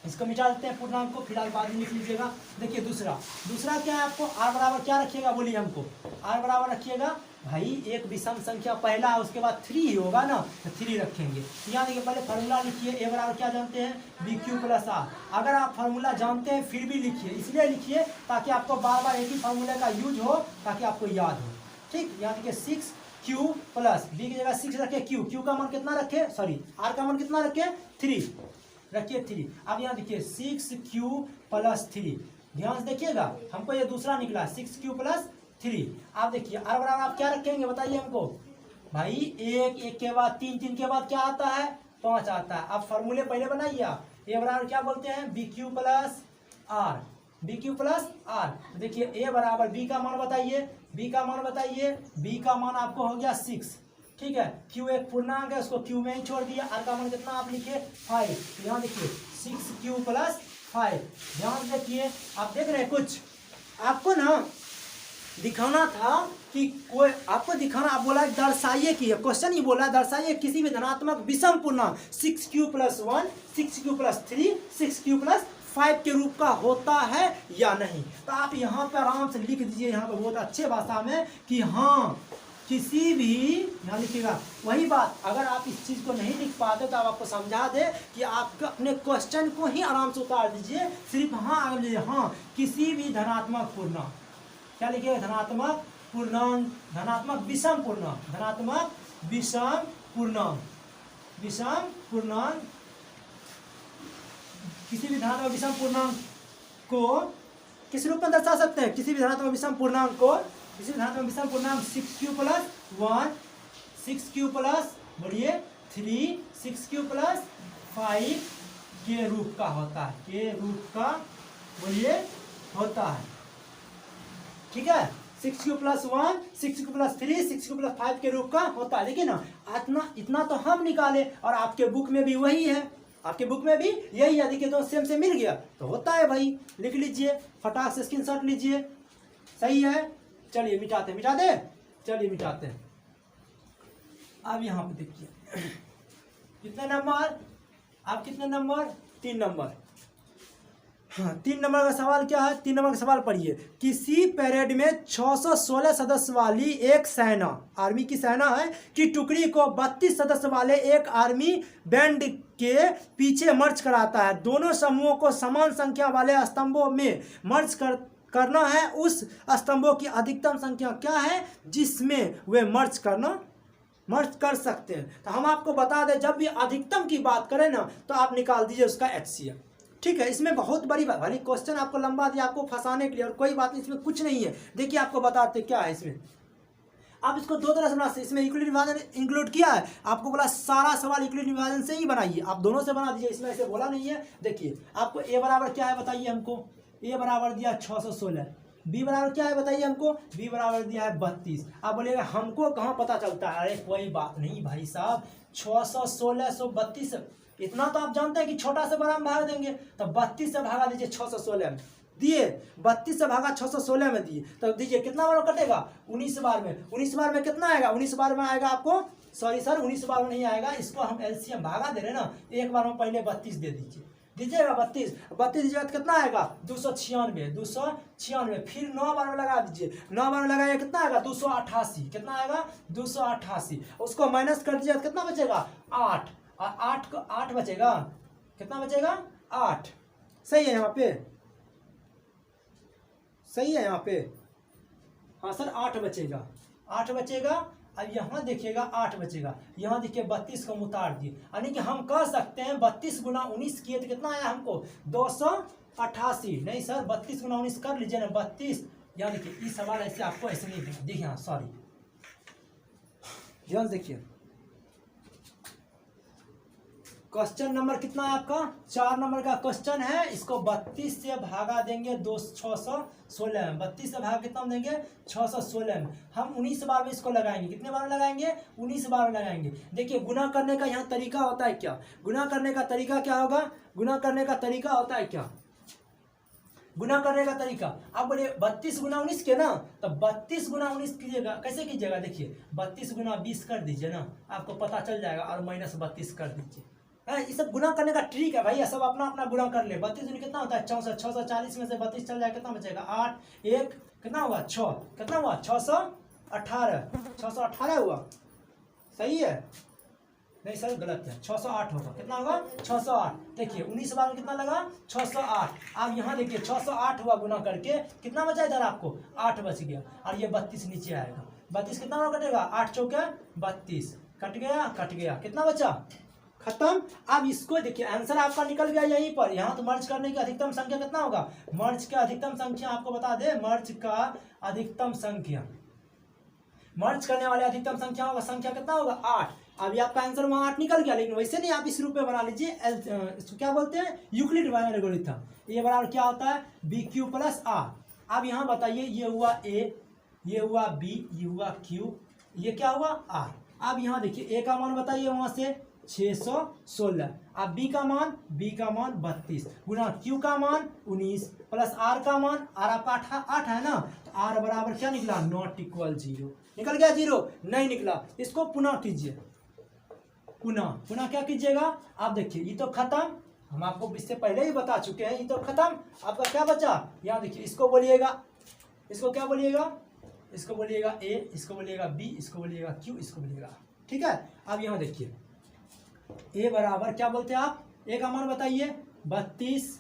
इसको मिटा देते हैं पूर्णांक को, फिलहाल बाद में लिख लीजिएगा। देखिए दूसरा क्या है आपको, आर बराबर क्या रखिएगा, बोलिए हमको। आर बराबर रखिएगा भाई एक विषम संख्या पहला है, उसके बाद 3 ही होगा ना, तो 3 रखेंगे। यहाँ देखिए पहले फार्मूला लिखिए, ए बराबर क्या जानते हैं, बी क्यू प्लस आर। अगर आप फार्मूला जानते हैं फिर भी लिखिए, इसलिए लिखिए ताकि आपको बार बार एक ही फार्मूले का यूज हो, ताकि आपको याद हो। ठीक, यहाँ देखिए 6q प्लस बी की जगह 6 रखे, क्यू का मान कितना रखे, सॉरी आर का मान कितना रखे, 3 रखिए 3। अब यहाँ देखिए 6q प्लस 3, ध्यान से देखिएगा, हमको ये दूसरा निकला 6q प्लस 3। आप देखिए आर बराबर आप क्या रखेंगे बताइए हमको भाई, एक के बाद 3 के बाद क्या आता है, 5 आता है। आप फॉर्मूले पहले बनाइए। आप ए बराबर क्या बोलते हैं, B Q plus R, B Q plus R. देखिए ए बराबर बी का मान बताइए, बी का मान बताइए, बी का मान आपको हो गया 6। ठीक है, क्यू एक पूर्णांक है, उसको क्यू में ही छोड़ दिया। आर का मान कितना आप लिखिए 5। यहाँ देखिए 6q प्लस 5। ध्यान देखिए, आप देख रहे हैं कुछ आपको ना दिखाना था कि कोई आपको दिखाना, आप बोला दर्शाइए कि क्वेश्चन ही बोला दर्शाइए किसी भी धनात्मक विषम पूर्णांक 6q plus 1, 6q plus 3, 6q plus 5 के रूप का होता है या नहीं। तो आप यहाँ पर आराम से लिख दीजिए, यहाँ पर बहुत अच्छे भाषा में कि हाँ किसी भी, यहाँ लिखिएगा वही बात। अगर आप इस चीज़ को नहीं लिख पाते तो आप आपको समझा दे कि आप अपने क्वेश्चन को ही आराम से उतार दीजिए, सिर्फ हाँ आगे लीजिए, हाँ किसी भी धनात्मक पूर्णांक, क्या लिखिएगा, धनात्मक पूर्णांक, धनात्मक विषम पूर्णांक, धनात्मक विषम पूर्णांक, विषम पूर्णांक, किसी भी धनात्मक विषम पूर्णांक को किस रूप में दर्शा सकते हैं, किसी भी धनात्मक विषम पूर्णांक को, किसी भी धनात्मक विषम पूर्णांक 6q प्लस 1, 6q प्लस बोलिए 3, 6q प्लस 5 के रूप का होता है, के रूप का बोलिए होता है। ठीक है, 6q plus 1, 6q plus 3, 6q plus 5 के रूप का होता है। देखिए ना, इतना तो हम निकाले और आपके बुक में भी वही है, आपके बुक में भी यही है। देखिए तो सेम से मिल गया तो होता है भाई, लिख लीजिए, फटाक से स्क्रीनशॉट लीजिए। सही है, चलिए मिटाते मिटा दे, चलिए मिटाते हैं। अब यहाँ पे देखिए कितने नंबर, आप कितने नंबर, 3 नंबर। हाँ, 3 नंबर का सवाल क्या है, 3 नंबर का सवाल पढ़िए। किसी परेड में 616 सदस्य वाली एक सेना, आर्मी की सेना है, की टुकड़ी को 32 सदस्य वाले एक आर्मी बैंड के पीछे मार्च कराता है। दोनों समूहों को समान संख्या वाले स्तंभों में मार्च करना है। उस स्तंभों की अधिकतम संख्या क्या है जिसमें वे मार्च कर सकते हैं। तो हम आपको बता दें, जब भी अधिकतम की बात करें ना तो आप निकाल दीजिए उसका HCF। ठीक है, इसमें बहुत बड़ी बात, भले क्वेश्चन आपको लंबा दिया आपको फंसाने के लिए, और कोई बात नहीं, इसमें कुछ नहीं है। देखिए आपको बताते क्या है इसमें, आप इसको 2 तरह से बना सकते। इसमें यूक्लिड विभाजन इंक्लूड किया है, आपको बोला सारा सवाल यूक्लिड विभाजन से ही बनाइए, आप दोनों से बना दीजिए, इसमें ऐसे बोला नहीं है। देखिए आपको ए बराबर क्या है बताइए हमको, ए बराबर दिया 616, बी बराबर क्या है बताइए हमको, बी बराबर दिया है 32। आप बोलिएगा हमको कहाँ पता चलता है, अरे कोई बात नहीं भाई साहब, 616 132 इतना तो आप जानते हैं कि छोटा से बड़ा में भाग देंगे, तो 32 से भागा दीजिए 616 में, दिए 32 से भागा 616 में दिए, तो दीजिए कितना बार कटेगा, 19 बार में। 19 बार में कितना आएगा, 19 बार में आएगा आपको, सॉरी सर 19 बार में नहीं आएगा, इसको हम LCM भागा दे रहे हैं ना, एक बार में पहले 32 दे दीजिएगा 32 दीजिएगा तो कितना आएगा 296, फिर 9 बार में लगा दीजिए, 9 बार में लगाइए कितना आएगा 288, कितना आएगा 288, उसको माइनस कर दीजिए तो कितना बचेगा 8, और 8 बचेगा, कितना बचेगा 8। सही है यहाँ पे, सही है यहाँ पे, हाँ सर 8 बचेगा, 8 बचेगा। अब यहाँ देखिएगा 8 बचेगा, यहाँ देखिए 32 को उतार दिए, यानी कि हम कह सकते हैं 32 गुना 19 किए तो कितना आया हमको 288। नहीं सर 32 गुना 19 कर लीजिए ना 32। यहाँ देखिए इस सवाल ऐसे आपको ऐसे नहीं देखिए, देखिए हाँ सॉरी, ध्यान देखिए क्वेश्चन नंबर कितना है आपका, 4 नंबर का क्वेश्चन है। इसको 32 से भागा देंगे 616 में, 32 से भागा कितना देंगे 616 में। हम 19 बार में इसको लगाएंगे, कितने बार में लगाएंगे 19 बार में लगाएंगे। देखिए गुना करने का यहाँ तरीका होता है क्या, गुना करने का तरीका क्या होगा, गुना करने का तरीका होता है क्या, गुना करने का तरीका, आप बोलिए 32 गुना 19 के ना, तो 32 गुना 19 कीजिएगा, कैसे कीजिएगा, देखिए 32 गुना 20 कर दीजिए ना, आपको पता चल जाएगा, और माइनस 32 कर दीजिए। है, ये सब गुना करने का ट्रिक है भाई, सब अपना अपना गुना कर ले। 32 कितना होता है 64, 640 में से 32 चल जाए कितना बचेगा 8, 1 कितना हुआ 6, कितना हुआ 618, 618 हुआ, सही है, नहीं सर गलत है, 608 होगा, कितना होगा 608। देखिए 19 बार में कितना लगा 608, आप यहाँ देखिए 608 हुआ गुना करके, कितना बचा इधर आपको 8 बच गया, और ये 32 नीचे आएगा, 32 कितना होगा कटेगा 8 चौके 32, कट गया, कितना बचा खत्म। अब इसको देखिए आंसर आपका निकल गया यहीं पर, यहाँ तो मर्ज करने की अधिकतम संख्या कितना होगा, मर्ज का अधिकतम संख्या आपको बता दे, मर्ज का अधिकतम संख्या, मर्ज करने वाले अधिकतम संख्याओं का संख्या कितना होगा 8। अभी आपका आंसर वहाँ 8 निकल गया, लेकिन वैसे नहीं, आप इस रूप में बना लीजिए, इसको क्या बोलते हैं यूक्लिड एल्गोरिथम। ये बराबर क्या होता है BQ + R। अब यहाँ बताइए, ये हुआ A, ये हुआ B, ये हुआ Q, ये क्या हुआ R। अब यहाँ देखिए A का मान बताइए वहाँ से 616, अब B का मान 32 गुना Q का मान 19 प्लस R का मान, R आपका 8 है ना, तो R बराबर क्या निकला नॉट इक्वल 0, निकल गया 0, नहीं निकला। इसको पुनः कीजिए, पुनः क्या कीजिएगा, आप देखिए ये तो खत्म, हम आपको इससे पहले ही बता चुके हैं, ये तो खत्म। आपका क्या बचा, यहाँ देखिए इसको बोलिएगा, इसको क्या बोलिएगा, इसको बोलिएगा A, इसको बोलिएगा B, इसको बोलिएगा Q, इसको बोलिएगा, ठीक है। अब यहाँ देखिए A बराबर क्या बोलते हैं आप, A का मान बताइए 32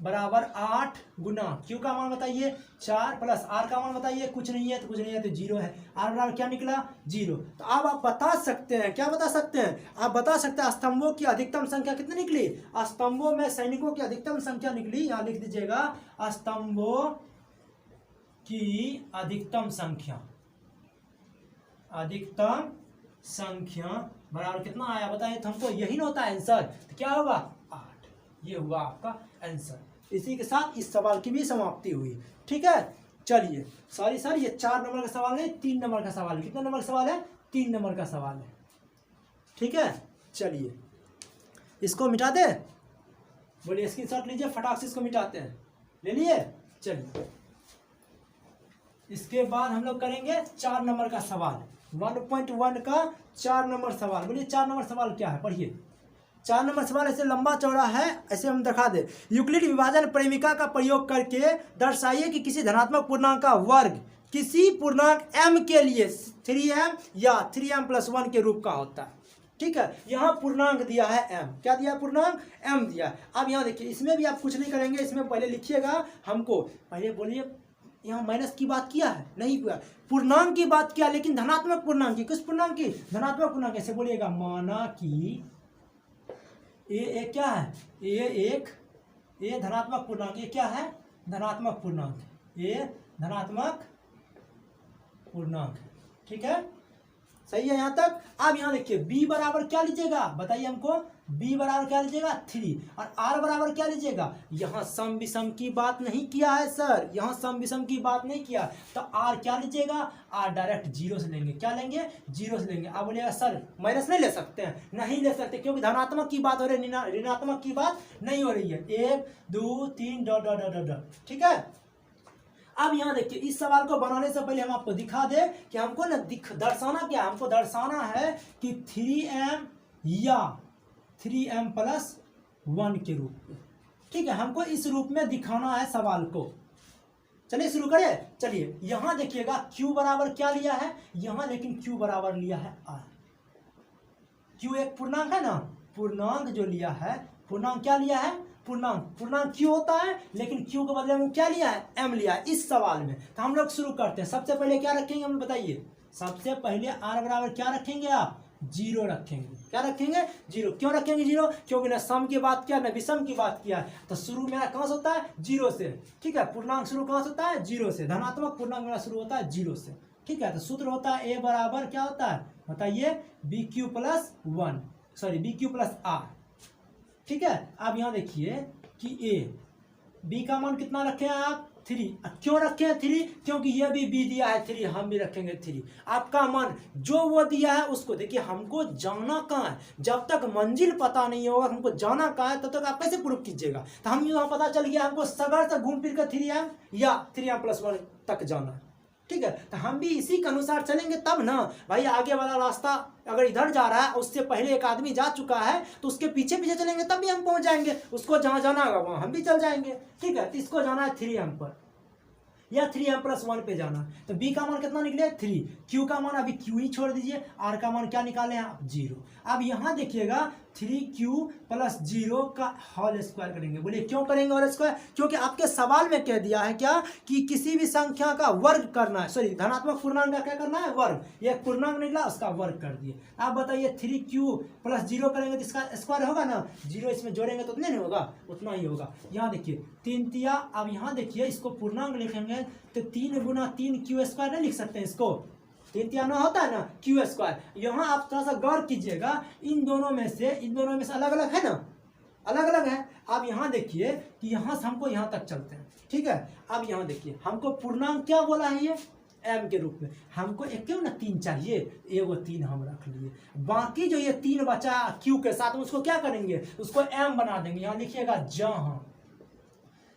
बराबर 8 गुना Q का मान बताइए 4 प्लस R का मान बताइए, कुछ नहीं है तो 0 है, R बराबर क्या निकला 0। तो अब आप बता सकते हैं, क्या बता सकते हैं, आप बता सकते हैं स्तंभों की अधिकतम संख्या कितनी निकली, स्तंभों में सैनिकों की अधिकतम संख्या निकली, यहाँ लिख दीजिएगा स्तंभों की अधिकतम संख्या बराबर कितना आया बताइए, तो हमको यही ना होता है आंसर, तो क्या होगा 8, ये हुआ आपका आंसर। इसी के साथ इस सवाल की भी समाप्ति हुई, ठीक है। चलिए सॉरी सर, ये 4 नंबर का सवाल है, 3 नंबर का सवाल है, कितना नंबर का सवाल है 3 नंबर का सवाल है, ठीक है। चलिए इसको मिटा दे, बोलिए स्क्रीनशॉट लीजिए, फटाक से इसको मिटाते हैं, ले लिए। चलिए इसके बाद हम लोग करेंगे 4 नंबर का सवाल, 1.1 का 4 नंबर सवाल। बोलिए 4 नंबर सवाल क्या है, पढ़िए। 4 नंबर सवाल ऐसे लंबा चौड़ा है, ऐसे हम दिखा दे। यूक्लिड विभाजन प्रेमिका का प्रयोग करके दर्शाइए कि किसी धनात्मक पूर्णांक का वर्ग किसी पूर्णांक m के लिए 3m या 3m + 1 के रूप का होता है, ठीक है। यहाँ पूर्णांक दिया है m, क्या दिया पूर्णांक m दिया है। अब यहाँ देखिए, इसमें भी आप कुछ नहीं करेंगे, इसमें पहले लिखिएगा, हमको पहले बोलिए यहाँ माइनस की बात किया है, नहीं किया, पूर्णांक की बात किया, लेकिन धनात्मक पूर्णांक की, किस पूर्णांक की, धनात्मक पूर्णांक। ऐसे बोलिएगा माना कि ए क्या है, ए धनात्मक पूर्णांक, ये क्या है धनात्मक पूर्णांक, ए धनात्मक पूर्णांक, ठीक है, सही है यहाँ तक। अब यहाँ देखिए b बराबर क्या लीजिएगा बताइए हमको, b बराबर क्या लीजिएगा 3, और r बराबर क्या लीजिएगा, यहाँ सम विषम की बात नहीं किया है सर, यहाँ सम विषम की बात नहीं किया, तो r क्या लीजिएगा, r डायरेक्ट 0 से लेंगे, क्या लेंगे 0 से लेंगे। आप बोलिएगा सर माइनस नहीं ले सकते हैं, नहीं ले सकते, क्योंकि धनात्मक की बात हो रही है, ऋणात्मक की बात नहीं हो रही है। 1 2 3 डॉट डॉट डॉट डॉट, ठीक है। अब यहाँ देखिए, इस सवाल को बनाने से पहले हम आपको दिखा दे कि हमको ना दर्शाना क्या, हमको दर्शाना है कि 3m या 3m + 1 के रूप में, ठीक है, हमको इस रूप में दिखाना है सवाल को। चलिए शुरू करें। चलिए यहाँ देखिएगा q बराबर क्या लिया है यहाँ, लेकिन q बराबर लिया है r। q एक पूर्णांक है ना, पूर्णांक जो लिया है, पूर्णांक क्या लिया है, पूर्णांक q होता है, लेकिन q के बदले में क्या लिया है m लिया है इस सवाल में। तो हम लोग शुरू करते हैं। सबसे पहले क्या रखेंगे हमें बताइए, सबसे पहले r बराबर क्या रखेंगे आप 0 रखेंगे, क्या रखेंगे 0। क्यों रखेंगे 0, क्योंकि ना सम की बात किया ना विषम की बात किया, तो शुरू मेरा कहाँ से होता है 0 से, ठीक है। पूर्णांक शुरू कहाँ से होता है 0 से, धनात्मक पूर्णांक मेरा शुरू होता है 0 से, ठीक है। तो सूत्र होता है a बराबर क्या होता है बताइए BQ + R, ठीक है। अब यहाँ देखिए कि b का मान कितना रखे हैं आप 3। क्यों रखे हैं 3? क्योंकि ये भी बी दिया है 3, हम भी रखेंगे 3। आपका मन जो वो दिया है उसको, देखिए हमको जाना कहाँ है, जब तक मंजिल पता नहीं होगा हमको जाना कहाँ है तब तक आप कैसे प्रूफ कीजिएगा। तो हम यहाँ पता चल गया हमको सगर से घूम फिर कर 3m या 3m+1 तक जाना है, ठीक है। तो हम भी इसी के अनुसार चलेंगे तब ना भाई। आगे वाला रास्ता अगर इधर जा रहा है, उससे पहले एक आदमी जा चुका है, तो उसके पीछे पीछे चलेंगे तब भी हम पहुंच जाएंगे। उसको जहां जाना होगा वहां हम भी चल जाएंगे, ठीक है। तो इसको जाना है 3m पर या 3m+1 पे जाना। तो b का मान कितना निकले 3, q का मान अभी q ही छोड़ दीजिए, r का मान क्या निकाले हैं आप 0। अब यहाँ देखिएगा 3q+0 का होल स्क्वायर करेंगे। बोलिए क्यों करेंगे होल स्क्वायर? क्योंकि आपके सवाल में कह दिया है क्या कि किसी भी संख्या का वर्ग करना है, सॉरी धनात्मक पूर्णांक का क्या करना है वर्ग। ये पूर्णांक निकला उसका वर्ग कर दिए। आप बताइए 3q+0 करेंगे तो इसका स्क्वायर होगा ना, 0 इसमें जोड़ेंगे तो उतना नहीं होगा, उतना ही होगा। यहाँ देखिए 3 तिया, अब यहाँ देखिए इसको पूर्णांक लिखेंगे तो 3 × 3q² नहीं लिख सकते हैं इसको, 3 तिया ना होता है ना q²। यहाँ आप थोड़ा सा गौर कीजिएगा, इन दोनों में से अलग अलग है ना, अलग अलग है। अब यहाँ देखिए कि यहाँ से हमको यहाँ तक चलते हैं, ठीक है। अब यहाँ देखिए हमको पूर्णांक क्या बोला है, ये m के रूप में। हमको एक क्यों ना 3 चाहिए, एगो 3 हम रख लिए। बाकी जो ये 3 बचा q के साथ में उसको क्या करेंगे, उसको m बना देंगे। यहाँ लिखिएगा जहाँ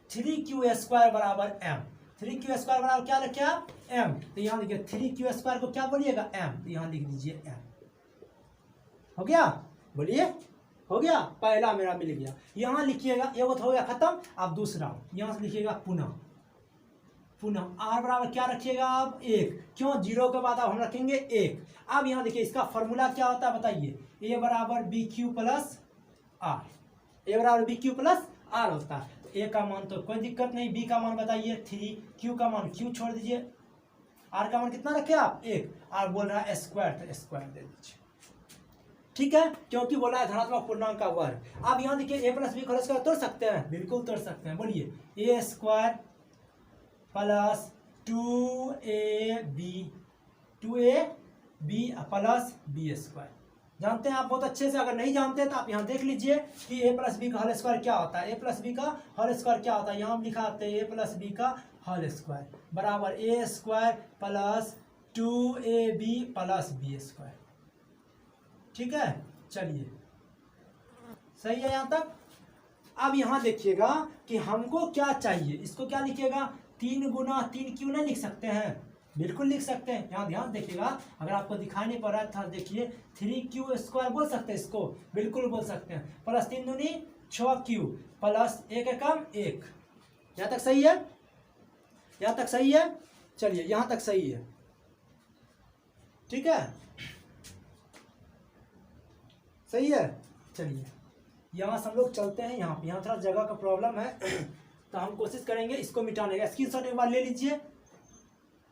3q² बराबर m, 3q² बराबर क्या लिखे आप m। तो यहाँ देखिए 3q² को क्या बोलिएगा m, तो यहाँ लिख दीजिए m। हो गया, बोलिए हो गया, पहला मेरा मिल गया। यहाँ लिखिएगा एगो तो हो गया खत्म। अब दूसरा यहाँ से लिखिएगा पुनः r बराबर क्या रखिएगा आप 1, क्यों 0 के बाद अब हम रखेंगे 1। अब यहाँ देखिए इसका फॉर्मूला क्या होता है बताइए, a बराबर bq+r, a बराबर bq+r होता है। तो a का मान तो कोई दिक्कत नहीं, b का मान बताइए 3, q का मान q छोड़ दीजिए, r का मान कितना रखे आप 1, r बोल रहा है स्क्वायर तो स्क्वायर दे दीजिए, ठीक है, क्योंकि बोला है धनात्मक पूर्णांक का वर्ग। अब यहाँ देखिए a + b का स्क्वायर तोड़ सकते हैं, बिल्कुल तोड़ सकते हैं। बोलिए a² + 2ab + b²। जानते हैं आप बहुत अच्छे से, अगर नहीं जानते तो आप यहाँ देख लीजिए कि a + b का होल स्क्वायर क्या होता है। a + b का होल स्क्वायर क्या होता है, यहाँ हम लिखाते हैं a + b का होल स्क्वायर बराबर a² + 2ab + b²। ठीक है, चलिए सही है यहाँ तक। अब यहाँ देखिएगा कि हमको क्या चाहिए, इसको क्या लिखिएगा 3 × 3q नहीं लिख सकते हैं, बिल्कुल लिख सकते हैं। यहाँ ध्यान देखिएगा, अगर आपको दिखाई नहीं पड़ रहा था देखिए 3q² बोल सकते हैं इसको, बिल्कुल बोल सकते हैं। + 3 दूनी 6q + 1 एकम 1। यहाँ तक सही है, यहाँ तक सही है, चलिए यहाँ तक सही है, ठीक है सही है। चलिए यहाँ से हम लोग चलते हैं, यहाँ पे यहाँ थोड़ा जगह का प्रॉब्लम है तो हम कोशिश करेंगे इसको मिटाने का। स्क्रीनशॉट एक बार ले लीजिए,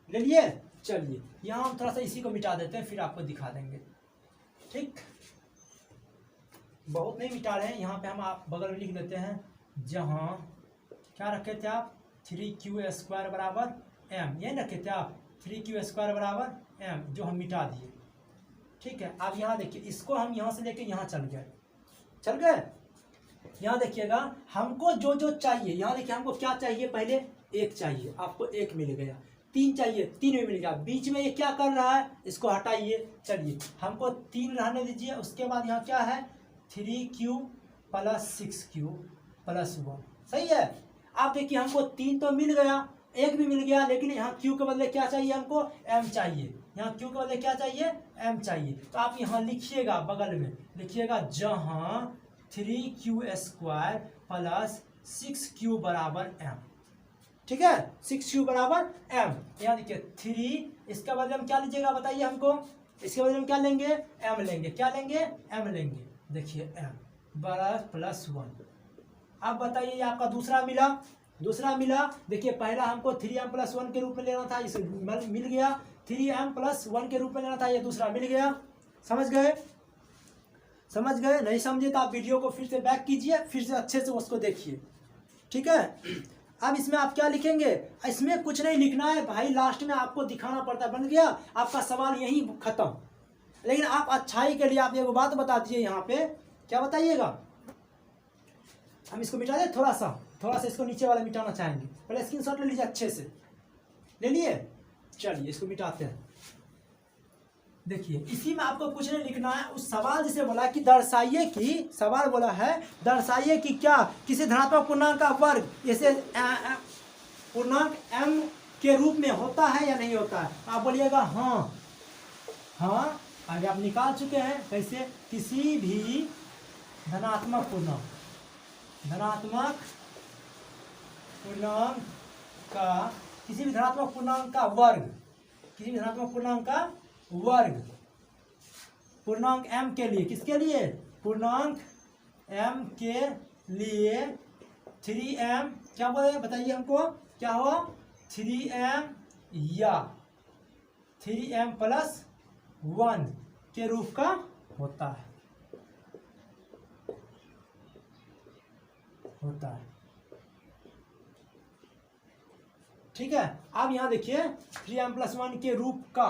ले लिए। चलिए यहाँ हम थोड़ा सा इसी को मिटा देते हैं, फिर आपको दिखा देंगे, ठीक। बहुत नहीं मिटा रहे हैं, यहाँ पे हम आप बगल में लिख देते हैं, जहाँ क्या रखे थे आप 3q² बराबर m, ये रखे थे आप 3q² बराबर m, जो हम मिटा दिए, ठीक है। अब यहाँ देखिए इसको हम यहाँ से लेके यहाँ चल गए। यहाँ देखिएगा हमको जो जो चाहिए, यहाँ देखिए हमको क्या चाहिए, पहले 1 चाहिए, आपको 1 मिल गया। 3 चाहिए, 3 भी मिल गया। बीच में ये क्या कर रहा है, इसको हटाइए। चलिए हमको 3 रहने दीजिए। उसके बाद यहाँ क्या है 3q + 6q + 1, सही है। आप देखिए हमको 3 तो मिल गया, 1 भी मिल गया, लेकिन यहाँ q के बदले क्या चाहिए हमको m चाहिए। यहाँ q के बदले क्या चाहिए m चाहिए। तो आप यहाँ लिखिएगा, बगल में लिखिएगा जहाँ 3q² + 6q बराबर m, ठीक है 6q बराबर m। यहाँ देखिए 3, इसके बदले में क्या लीजिएगा बताइए हमको, इसके बदले में क्या लेंगे m लेंगे, क्या लेंगे m लेंगे। देखिए m बराबर +1। अब बताइए आपका दूसरा मिला। देखिए पहला हमको 3m+1 के रूप में लेना था, इसे मिल गया। 3m+1 के रूप में लेना था, ये दूसरा मिल गया। समझ गए? नहीं समझे तो आप वीडियो को फिर से बैक कीजिए, फिर से अच्छे से उसको देखिए, ठीक है। अब इसमें आप क्या लिखेंगे, इसमें कुछ नहीं लिखना है भाई, लास्ट में आपको दिखाना पड़ता है। बन गया आपका सवाल यहीं खत्म। लेकिन आप अच्छाई के लिए आप एक बात बता दीजिए, यहाँ पे क्या बताइएगा, हम इसको मिटा दें, थोड़ा सा इसको नीचे वाला मिटाना चाहेंगे, पहले स्क्रीनशॉट ले लीजिए, अच्छे से ले लिए। चलिए इसको मिटाते हैं। देखिए इसी में आपको कुछ नहीं लिखना है, उस सवाल जिसे बोला कि दर्शाइए कि, सवाल बोला है दर्शाइए कि क्या किसी धनात्मक पूर्णांक का वर्ग जैसे पूर्णांक m के रूप में होता है या नहीं होता है। आप बोलिएगा हाँ, हाँ आगे आप निकाल चुके हैं। कैसे, किसी भी धनात्मक पूर्णांक का, किसी भी धनात्मक पूर्णांक का वर्ग, किसी भी धनात्मक पूर्णांक का वर्ग पूर्णांक m के लिए, किसके लिए, पूर्णांक m के लिए 3m, क्या बोले बताइए हमको, क्या हुआ, 3m या 3m प्लस 1 के रूप का होता है, ठीक है। अब यहाँ देखिए 3m प्लस 1 के रूप का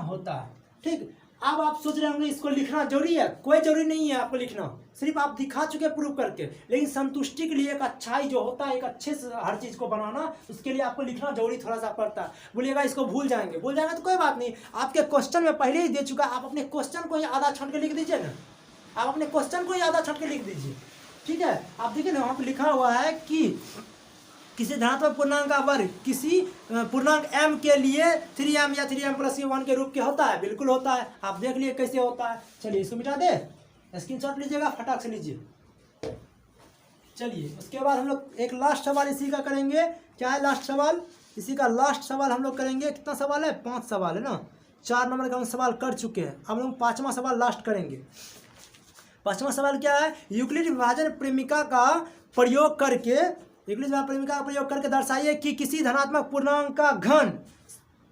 होता है, ठीक। अब आप सोच रहे होंगे इसको लिखना जरूरी है, कोई जरूरी नहीं है आपको लिखना, सिर्फ आप दिखा चुके प्रूव करके। लेकिन संतुष्टि के लिए एक अच्छाई जो होता है, एक अच्छे से हर चीज को बनाना, उसके लिए आपको लिखना जरूरी थोड़ा सा पड़ता है। बोलिएगा इसको भूल जाएंगे तो कोई बात नहीं, आपके क्वेश्चन में पहले ही दे चुका, आप अपने क्वेश्चन को ही आधा छांट के लिख दीजिए ना, आप अपने क्वेश्चन को ही आधा छांट के लिख दीजिए, ठीक है। आप देखिए ना वहाँ पर लिखा हुआ है कि किसी धनात्मक पूर्णांक का वर्ग किसी पूर्णांक m के लिए 3m या 3m प्लस 1 के रूप के होता है, बिल्कुल होता है। आप देख लिए कैसे होता है। चलिए इसको मिटा दे, स्क्रीनशॉट लीजिएगा, फटाक से लीजिए। चलिए उसके बाद हम लोग एक लास्ट सवाल इसी का करेंगे। क्या है लास्ट सवाल, इसी का लास्ट सवाल हम लोग करेंगे। कितना सवाल है, 5 सवाल है ना, 4 नंबर का हम सवाल कर चुके हैं। अब हम 5वां सवाल लास्ट करेंगे। 5वां सवाल क्या है, यूक्लिड विभाजन प्रेमिका का प्रयोग करके, यूक्लिड विभाजन प्रेमिका का प्रयोग करके दर्शाइए कि किसी धनात्मक पूर्णांक का घन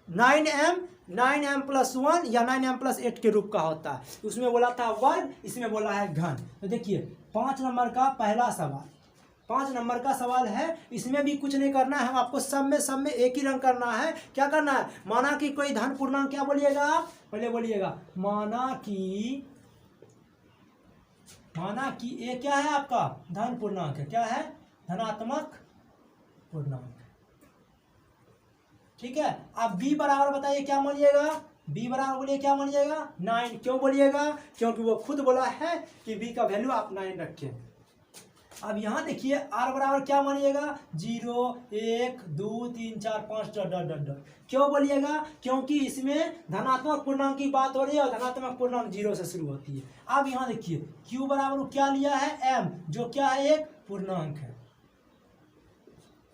9m प्लस 1 या 9m प्लस 8 के रूप का होता है। उसमें बोला था वर्ग, इसमें बोला है घन। तो देखिए 5 नंबर का पहला सवाल, 5 नंबर का सवाल है। इसमें भी कुछ नहीं करना है, हम आपको सब में एक ही रंग करना है। क्या करना है, माना कि कोई धन पूर्णांक, क्या बोलिएगा आप, पहले बोलिएगा माना कि ये क्या है आपका धन पूर्णांक है, क्या है, धनात्मक पूर्णांक, ठीक है। आप b बराबर बताइए क्या मानिएगा, b बराबर बोलिए क्या मानिएगा, 9। क्यों बोलिएगा, क्योंकि वो खुद बोला है कि b का वैल्यू आप 9 रखें। अब यहाँ देखिए r बराबर क्या मानिएगा, 0 1 2 3 4 5 डॉट। क्यों बोलिएगा, क्योंकि इसमें धनात्मक पूर्णांक की बात हो रही है और धनात्मक पूर्णांक 0 से शुरू होती है। अब यहाँ देखिए q बराबर क्या लिया है, m, जो क्या है, एक पूर्णांक है,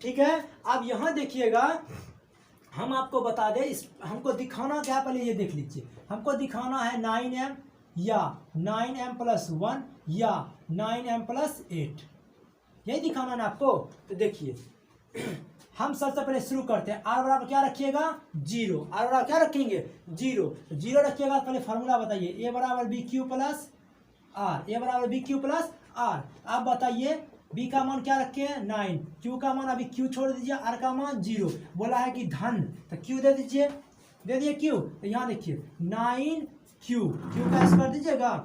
ठीक है। अब यहाँ देखिएगा हम आपको बता दें, इस हमको दिखाना क्या, पहले ये देख लीजिए, हमको दिखाना है 9m या 9m प्लस 1 या 9m प्लस 8, यही दिखाना है ना आपको। तो देखिए हम सबसे पहले शुरू करते हैं। r बराबर क्या रखिएगा, 0, r बराबर क्या रखेंगे, 0 रखिएगा। पहले फार्मूला बताइए, a बराबर B Q plus R, a बराबर बी क्यू प्लस आर। आप बताइए b का मान क्या रखे हैं, 9, q का मान अभी q छोड़ दीजिए, r का मान 0। बोला है कि धन, तो q दे दीजिए, दे दिए q। तो यहाँ देखिए 9q, q का ऐसे कर दीजिएगा,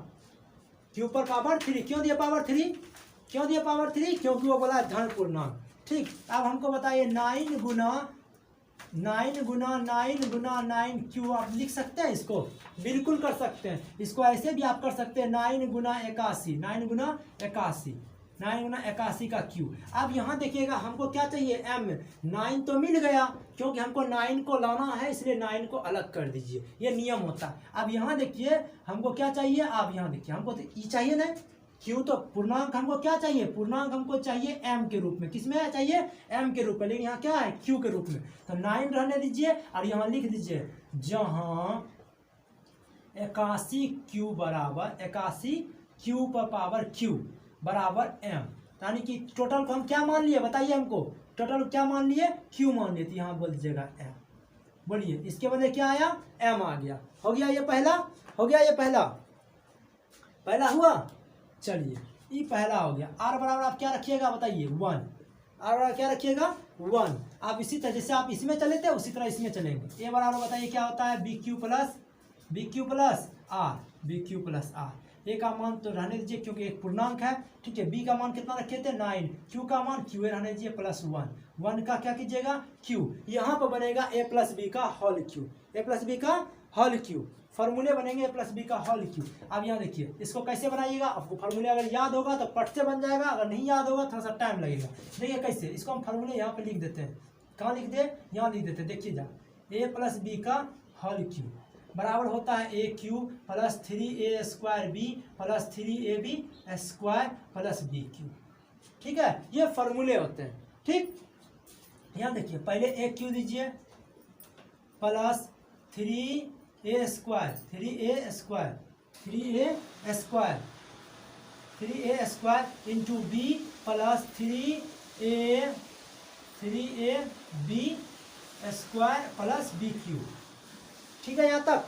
q पर पावर 3। क्यों दिया पावर 3, क्यों दिया पावर 3, क्योंकि वो बोला है धन पूर्णांक, ठीक। अब हमको बताइए 9 गुना 9q आप लिख सकते हैं इसको, बिल्कुल कर सकते हैं। इसको ऐसे भी आप कर सकते हैं 9 गुना 81, 9 गुना 81 का q। अब यहाँ देखिएगा हमको क्या चाहिए, m, 9 तो मिल गया, क्योंकि हमको 9 को लाना है, इसलिए 9 को अलग कर दीजिए, ये नियम होता है। अब यहाँ देखिए हमको क्या चाहिए, आप यहाँ देखिए हमको तो e चाहिए ना, q तो पूर्णांक हमको क्या चाहिए, पूर्णांक हमको चाहिए m के रूप में, किसमें चाहिए, m के रूप में, लेकिन यहाँ क्या है, q के रूप में। तो 9 रहने दीजिए और यहाँ लिख दीजिए जहाँ 81q बराबर 81q पर पावर q बराबर m, यानी कि टोटल को हम क्या मान लिए, बताइए हमको, टोटल क्या मान लिए, q मान लिए। तो यहाँ बोल दीजिएगा m, बोलिए इसके बदले क्या आया, m आ गया। हो गया ये पहला, हो गया ये पहला हुआ। चलिए ये पहला हो गया। r बराबर आप क्या रखिएगा बताइए, 1, r बराबर क्या रखिएगा, 1। आप इसी तरह जैसे आप इसमें चले थे उसी तरह इसमें चलेंगे। a बराबर बताइए क्या होता है, bq plus r, bq plus r। ए का मान तो रहने दीजिए क्योंकि एक पूर्णांक है, ठीक है। बी का मान कितना रखे थे 9, क्यू का मान क्यू रहने दीजिए +1, 1 का क्या कीजिएगा क्यू, यहाँ पर बनेगा ए प्लस बी का होल क्यू, ए प्लस बी का होल क्यू, फार्मूले बनेंगे ए प्लस बी का होल क्यू। अब यहाँ देखिए इसको कैसे बनाइएगा, आपको फार्मूले अगर याद होगा तो पट से बन जाएगा, अगर नहीं याद होगा थोड़ा सा टाइम लगेगा। देखिए कैसे, इसको हम फार्मूले यहाँ पे लिख देते हैं, कहाँ लिख दे, यहाँ लिख देते हैं। देखिए जा, ए प्लस बी का होल क्यू बराबर होता है A cube plus 3a² B plus 3ab square plus B cube, ठीक है। ये फार्मूले होते हैं, ठीक। यहाँ देखिए पहले ए क्यू दीजिए plus 3a² 3a² into B plus 3ab square plus B cube, ठीक है। यहाँ तक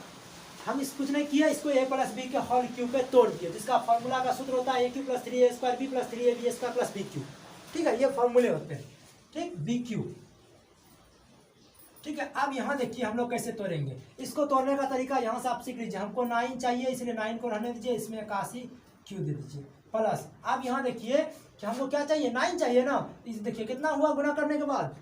हम इस कुछ नहीं किया, इसको ए प्लस बी के होल क्यू पे तोड़ दिया, जिसका फार्मूला का सूत्र होता है A cube plus 3a² B plus 3ab square plus B cube, ठीक है। ये फार्मूले होते हैं, ठीक, बी क्यू, ठीक है। अब यहाँ देखिए हम लोग कैसे तोड़ेंगे, इसको तोड़ने का तरीका यहाँ से आप सीख लीजिए। हमको 9 चाहिए इसलिए 9 को रहने दीजिए, इसमें 81 क्यू दे दीजिए प्लस। अब यहाँ देखिए कि हमको क्या चाहिए, 9 चाहिए ना, इस देखिए कितना हुआ गुना करने के बाद,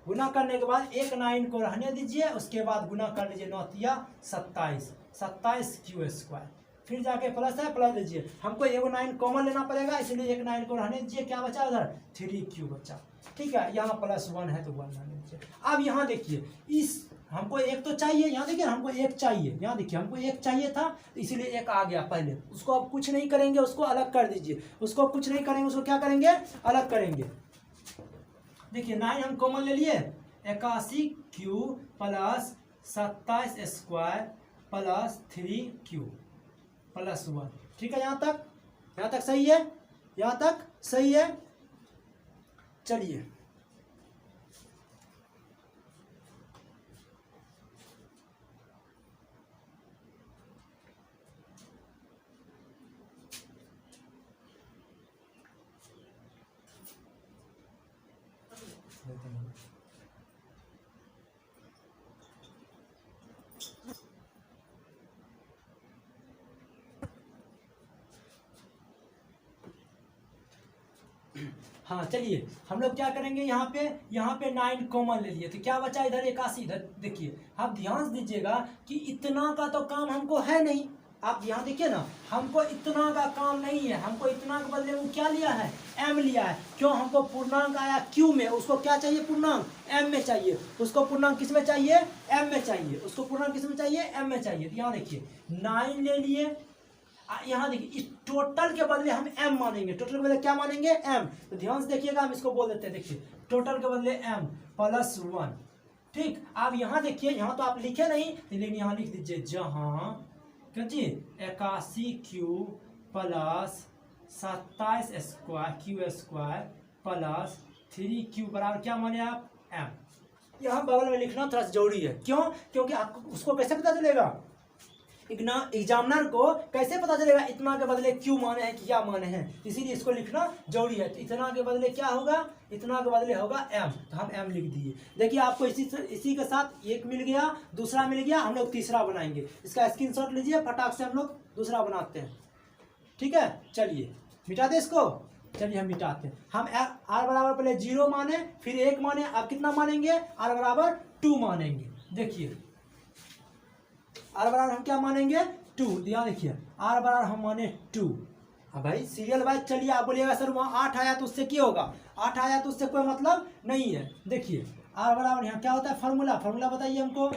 गुना करने के बाद एक 9 को रहने दीजिए, उसके बाद गुना कर लीजिए 9 तिया 27 क्यू स्क्वायर, फिर जाके प्लस है प्लस दीजिए। हमको एगो 9 कॉमन लेना पड़ेगा, इसलिए एक 9 को रहने दीजिए, क्या बचा उधर 3 बचा, ठीक है। यहाँ +1 है तो 1 रहने दीजिए। अब यहाँ देखिए इस हमको एक तो चाहिए, यहाँ देखिए हमको एक चाहिए, यहाँ देखिए हमको एक चाहिए था इसलिए एक आ गया पहले, उसको अब कुछ नहीं करेंगे, उसको अलग कर दीजिए, उसको कुछ नहीं करेंगे, उसको क्या करेंगे अलग करेंगे। देखिए 9 हम कॉमन ले लिए, 81 Q plus 27 square plus 3 Q plus 1, ठीक है। यहाँ तक सही है, यहाँ तक सही है। चलिए हाँ चलिए हम लोग क्या करेंगे, यहाँ पे 9 कॉमन ले लिए तो क्या बचा इधर 81, इधर देखिए आप ध्यान से दीजिएगा कि इतना का तो काम हमको है नहीं। आप यहाँ देखिए ना, हमको इतना का काम नहीं है, हमको इतना के बदले वो क्या लिया है, m लिया है। क्यों, हमको पूर्णांक आया q में, उसको क्या चाहिए पूर्णांक m में चाहिए, उसको पूर्णांक किस में चाहिए m में चाहिए, उसको पूर्णांक किस में चाहिए m में चाहिए। तो यहाँ देखिए 9 ले लिए, यहाँ देखिए इस टोटल के बदले हम m मानेंगे, टोटल के बदले क्या मानेंगे m। तो ध्यान से देखिएगा, हम इसको बोल देते हैं, देखिए टोटल के बदले m +1, ठीक। अब यहाँ देखिए, यहाँ तो आप लिखे नहीं लेकिन यहाँ लिख दीजिए जहाँ जी 81 Q plus 27 square plus 3 Q बराबर क्या माने आप m। यहाँ बगल में लिखना थोड़ा सा जरूरी है, क्यों, क्योंकि आपको उसको कैसे पता चलेगा, एग्जामिनर को कैसे पता चलेगा इतना के बदले क्यू माने हैं कि क्या माने हैं, इसीलिए इसको लिखना जरूरी है। तो इतना के बदले क्या होगा, इतना के बदले होगा m, तो हम m लिख दिए। देखिए आपको इसी के साथ एक मिल गया, दूसरा मिल गया, हम लोग तीसरा बनाएंगे। इसका स्क्रीनशॉट लीजिए, फटाक से हम लोग दूसरा बनाते हैं, ठीक है। चलिए मिटा दे इसको, चलिए हम मिटाते हैं। हम r बराबर पहले 0 माने, फिर 1 माने, अब कितना मानेंगे r बराबर 2 मानेंगे। देखिए r बराबर हम क्या मानेंगे 2, यहाँ देखिए r बराबर हम माने 2। अब भाई सीरियल वाइज चलिए, आप बोलिएगा सर वहाँ 8 आया तो उससे क्या होगा, 8 आया तो उससे कोई मतलब नहीं है। देखिए r बराबर यहाँ क्या होता है, फार्मूला बताइए हमको,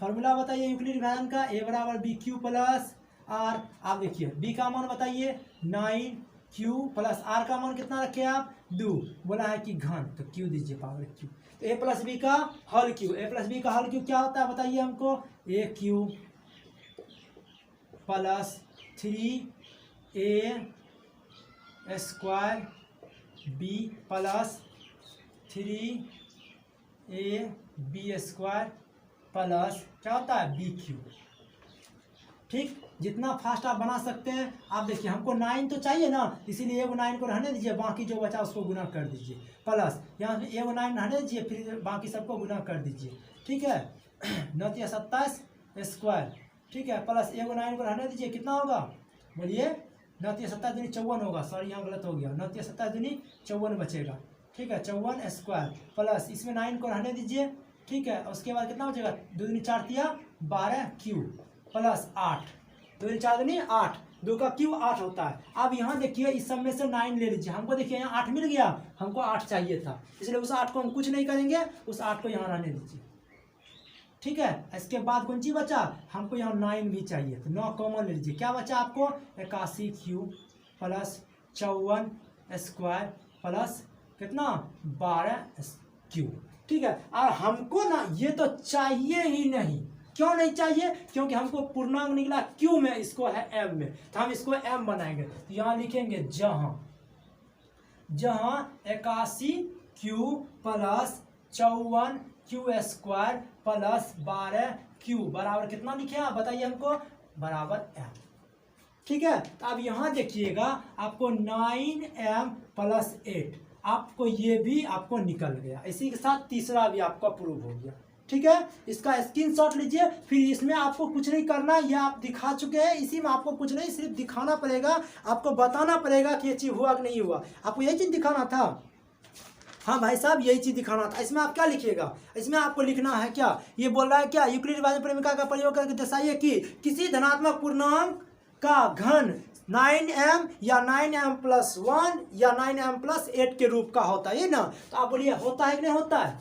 फार्मूला बताइए यूक्लिड वैन का, a बराबर बी क्यू प्लस r। आप देखिए b का मान बताइए 9q प्लस r का मान कितना रखे आप 2, बोला है कि घन, तो q दीजिए पावर q। तो a प्लस बी का whole cube, a plus B का होल क्यू क्या होता है बताइए हमको, a cube plus 3a square B plus 3ab square plus क्या होता है बी क्यू, ठीक। जितना फास्ट आप बना सकते हैं। आप देखिए हमको 9 तो चाहिए ना, इसीलिए एगो 9 को रहने दीजिए, बाकी जो बचा उसको गुना कर दीजिए, प्लस यहाँ पे एगो 9 रहने दीजिए, फिर बाकी सबको गुना कर दीजिए, ठीक है। 9 × 27 स्क्वायर, ठीक है, प्लस एगो 9 को रहने दीजिए, कितना होगा बोलिए 9 3 27 दूनी 54 होगा, सॉरी यहाँ गलत हो गया, 9 3 27 दूनी 54 बचेगा, ठीक है, 54 स्क्वायर प्लस इसमें 9 को रहने दीजिए, ठीक है, उसके बाद कितना बचेगा, 2 दूनी 4 तिया 12 क्यू प्लस 8, 2 दूनी 4 दूनी 8, 2 का क्यू 8 होता है। अब यहाँ देखिए इस सब में से 9 ले लीजिए, हमको देखिए यहाँ 8 मिल गया, हमको 8 चाहिए था, इसलिए उस 8 को हम कुछ नहीं करेंगे, उस 8 को यहाँ रहने दीजिए, ठीक है। इसके बाद कौन सी बचा, हमको यहाँ 9 भी चाहिए, तो 9 कॉमन ले लीजिए, क्या बचा आपको 81 क्यू प्लस 54 स्क्वायर प्लस कितना 12 क्यू, ठीक है। और हमको ना ये तो चाहिए ही नहीं, क्यों नहीं चाहिए, क्योंकि हमको पूर्णांक निकला क्यू में, इसको है एम में, तो हम इसको एम बनाएंगे, तो यहाँ लिखेंगे जहां 81 Q plus 54 Q square plus 12 Q बराबर कितना लिखे आप बताइए हमको, बराबर एम, ठीक है। तो अब यहाँ देखिएगा आपको 9m प्लस 8, आपको ये भी आपको निकल गया, इसी के साथ तीसरा भी आपका प्रूव हो गया, ठीक है। इसका स्क्रीनशॉट लीजिए, फिर इसमें आपको कुछ नहीं करना, ये आप दिखा चुके हैं, इसी में आपको कुछ नहीं, सिर्फ दिखाना पड़ेगा, आपको बताना पड़ेगा कि ये चीज़ हुआ कि नहीं हुआ, आपको यही चीज़ दिखाना था, हाँ भाई साहब यही चीज़ दिखाना था। इसमें आप क्या लिखिएगा, इसमें आपको लिखना है क्या, ये बोल रहा है क्या, यूक्लिड विभाजन परिमेय का प्रयोग करके दर्शाइए कि किसी धनात्मक पूर्णांक का घन 9m या 9m प्लस 1 या 9m प्लस 8 के रूप का होता है ना, तो आप बोलिए होता है कि नहीं होता है,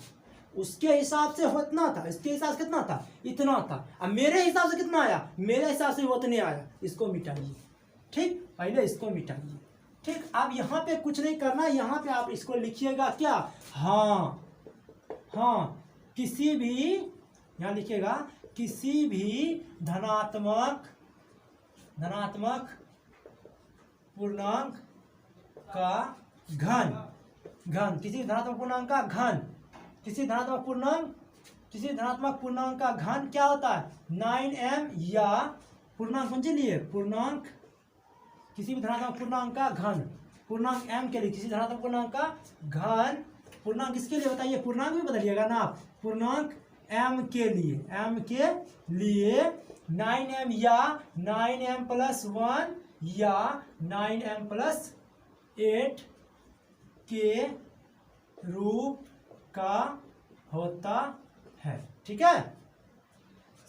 उसके हिसाब से उतना था, इसके हिसाब से कितना था, इतना था, अब मेरे हिसाब से कितना आया, मेरे हिसाब से उतने आया, इसको मिटाइए, ठीक, पहले इसको मिटाइए, ठीक। अब यहाँ पे कुछ नहीं करना, यहाँ पे आप इसको लिखिएगा क्या, हाँ हाँ, किसी भी, यहाँ लिखिएगा किसी भी धनात्मक पूर्णांक का घन, किसी धनात्मक पूर्णांक का घन, किसी धनात्मक पूर्णांक का घन क्या होता है 9m या पूर्णांक कौन से लिए, पूर्णांक किसी भी धनात्मक पूर्णांक का घन, पूर्णांक m के लिए किसी धनात्मक पूर्णांक का घन, पूर्णांक किसके लिए बताइए, पूर्णांक भी बदलिएगा ना, पूर्णांक m के लिए 9m या 9m प्लस 1 या 9m प्लस 8 के रूप का होता है, ठीक है,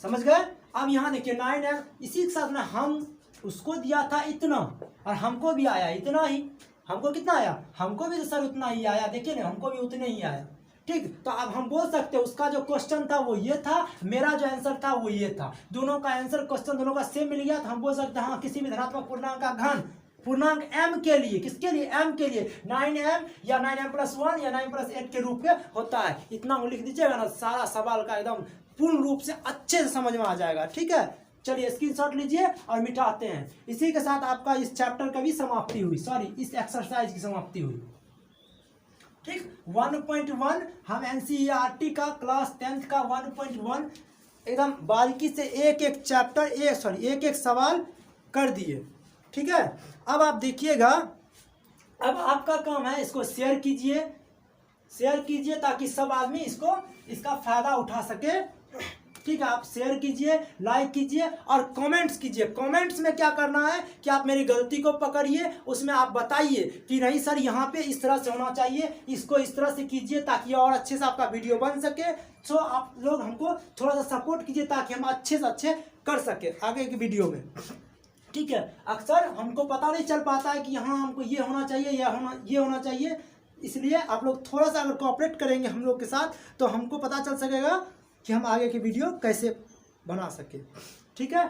समझ गए। अब यहाँ देखिए 9m, इसी के साथ में हम उसको दिया था इतना और हमको भी आया इतना ही, हमको कितना आया, हमको भी सर उतना ही आया, देखिए ना हमको भी उतने ही आया, ठीक। तो अब हम बोल सकते हैं उसका जो क्वेश्चन था वो ये था, मेरा जो आंसर था वो ये था, दोनों का आंसर क्वेश्चन दोनों का सेम मिल गया, तो हम बोल सकते हैं हाँ किसी भी धनात्मक पूर्णांक का घन पूर्णांक m के लिए, किसके लिए, m के लिए 9m या 9m प्लस 1 या 9 प्लस 8 के रूप में होता है, इतना लिख दीजिएगा ना, सारा सवाल का एकदम पूर्ण रूप से अच्छे से समझ में आ जाएगा, ठीक है। चलिए स्क्रीनशॉट लीजिए और मिटाते हैं, इसी के साथ आपका इस चैप्टर का भी समाप्ति हुई, सॉरी इस एक्सरसाइज की समाप्ति हुई, ठीक। 1.1 हम NCERT का क्लास 10th का 1.1 एकदम बारीकी से एक एक चैप्टर एक एक सवाल कर दिए, ठीक है। अब आप देखिएगा, अब आपका काम है इसको शेयर कीजिए ताकि सब आदमी इसका फायदा उठा सके, ठीक है। आप शेयर कीजिए, लाइक कीजिए और कमेंट्स कीजिए। कमेंट्स में क्या करना है कि आप मेरी गलती को पकड़िए, उसमें आप बताइए कि नहीं सर यहाँ पे इस तरह से होना चाहिए, इसको इस तरह से कीजिए ताकि और अच्छे से आपका वीडियो बन सके। सो आप लोग हमको थोड़ा सा सपोर्ट कीजिए ताकि हम अच्छे से अच्छे कर सके आगे की वीडियो में, ठीक है। अक्सर हमको पता नहीं चल पाता है कि यहाँ हमको ये होना चाहिए या ये होना चाहिए, इसलिए आप लोग थोड़ा सा अगर कोऑपरेट करेंगे हम लोग के साथ तो हमको पता चल सकेगा कि हम आगे की वीडियो कैसे बना सके, ठीक है।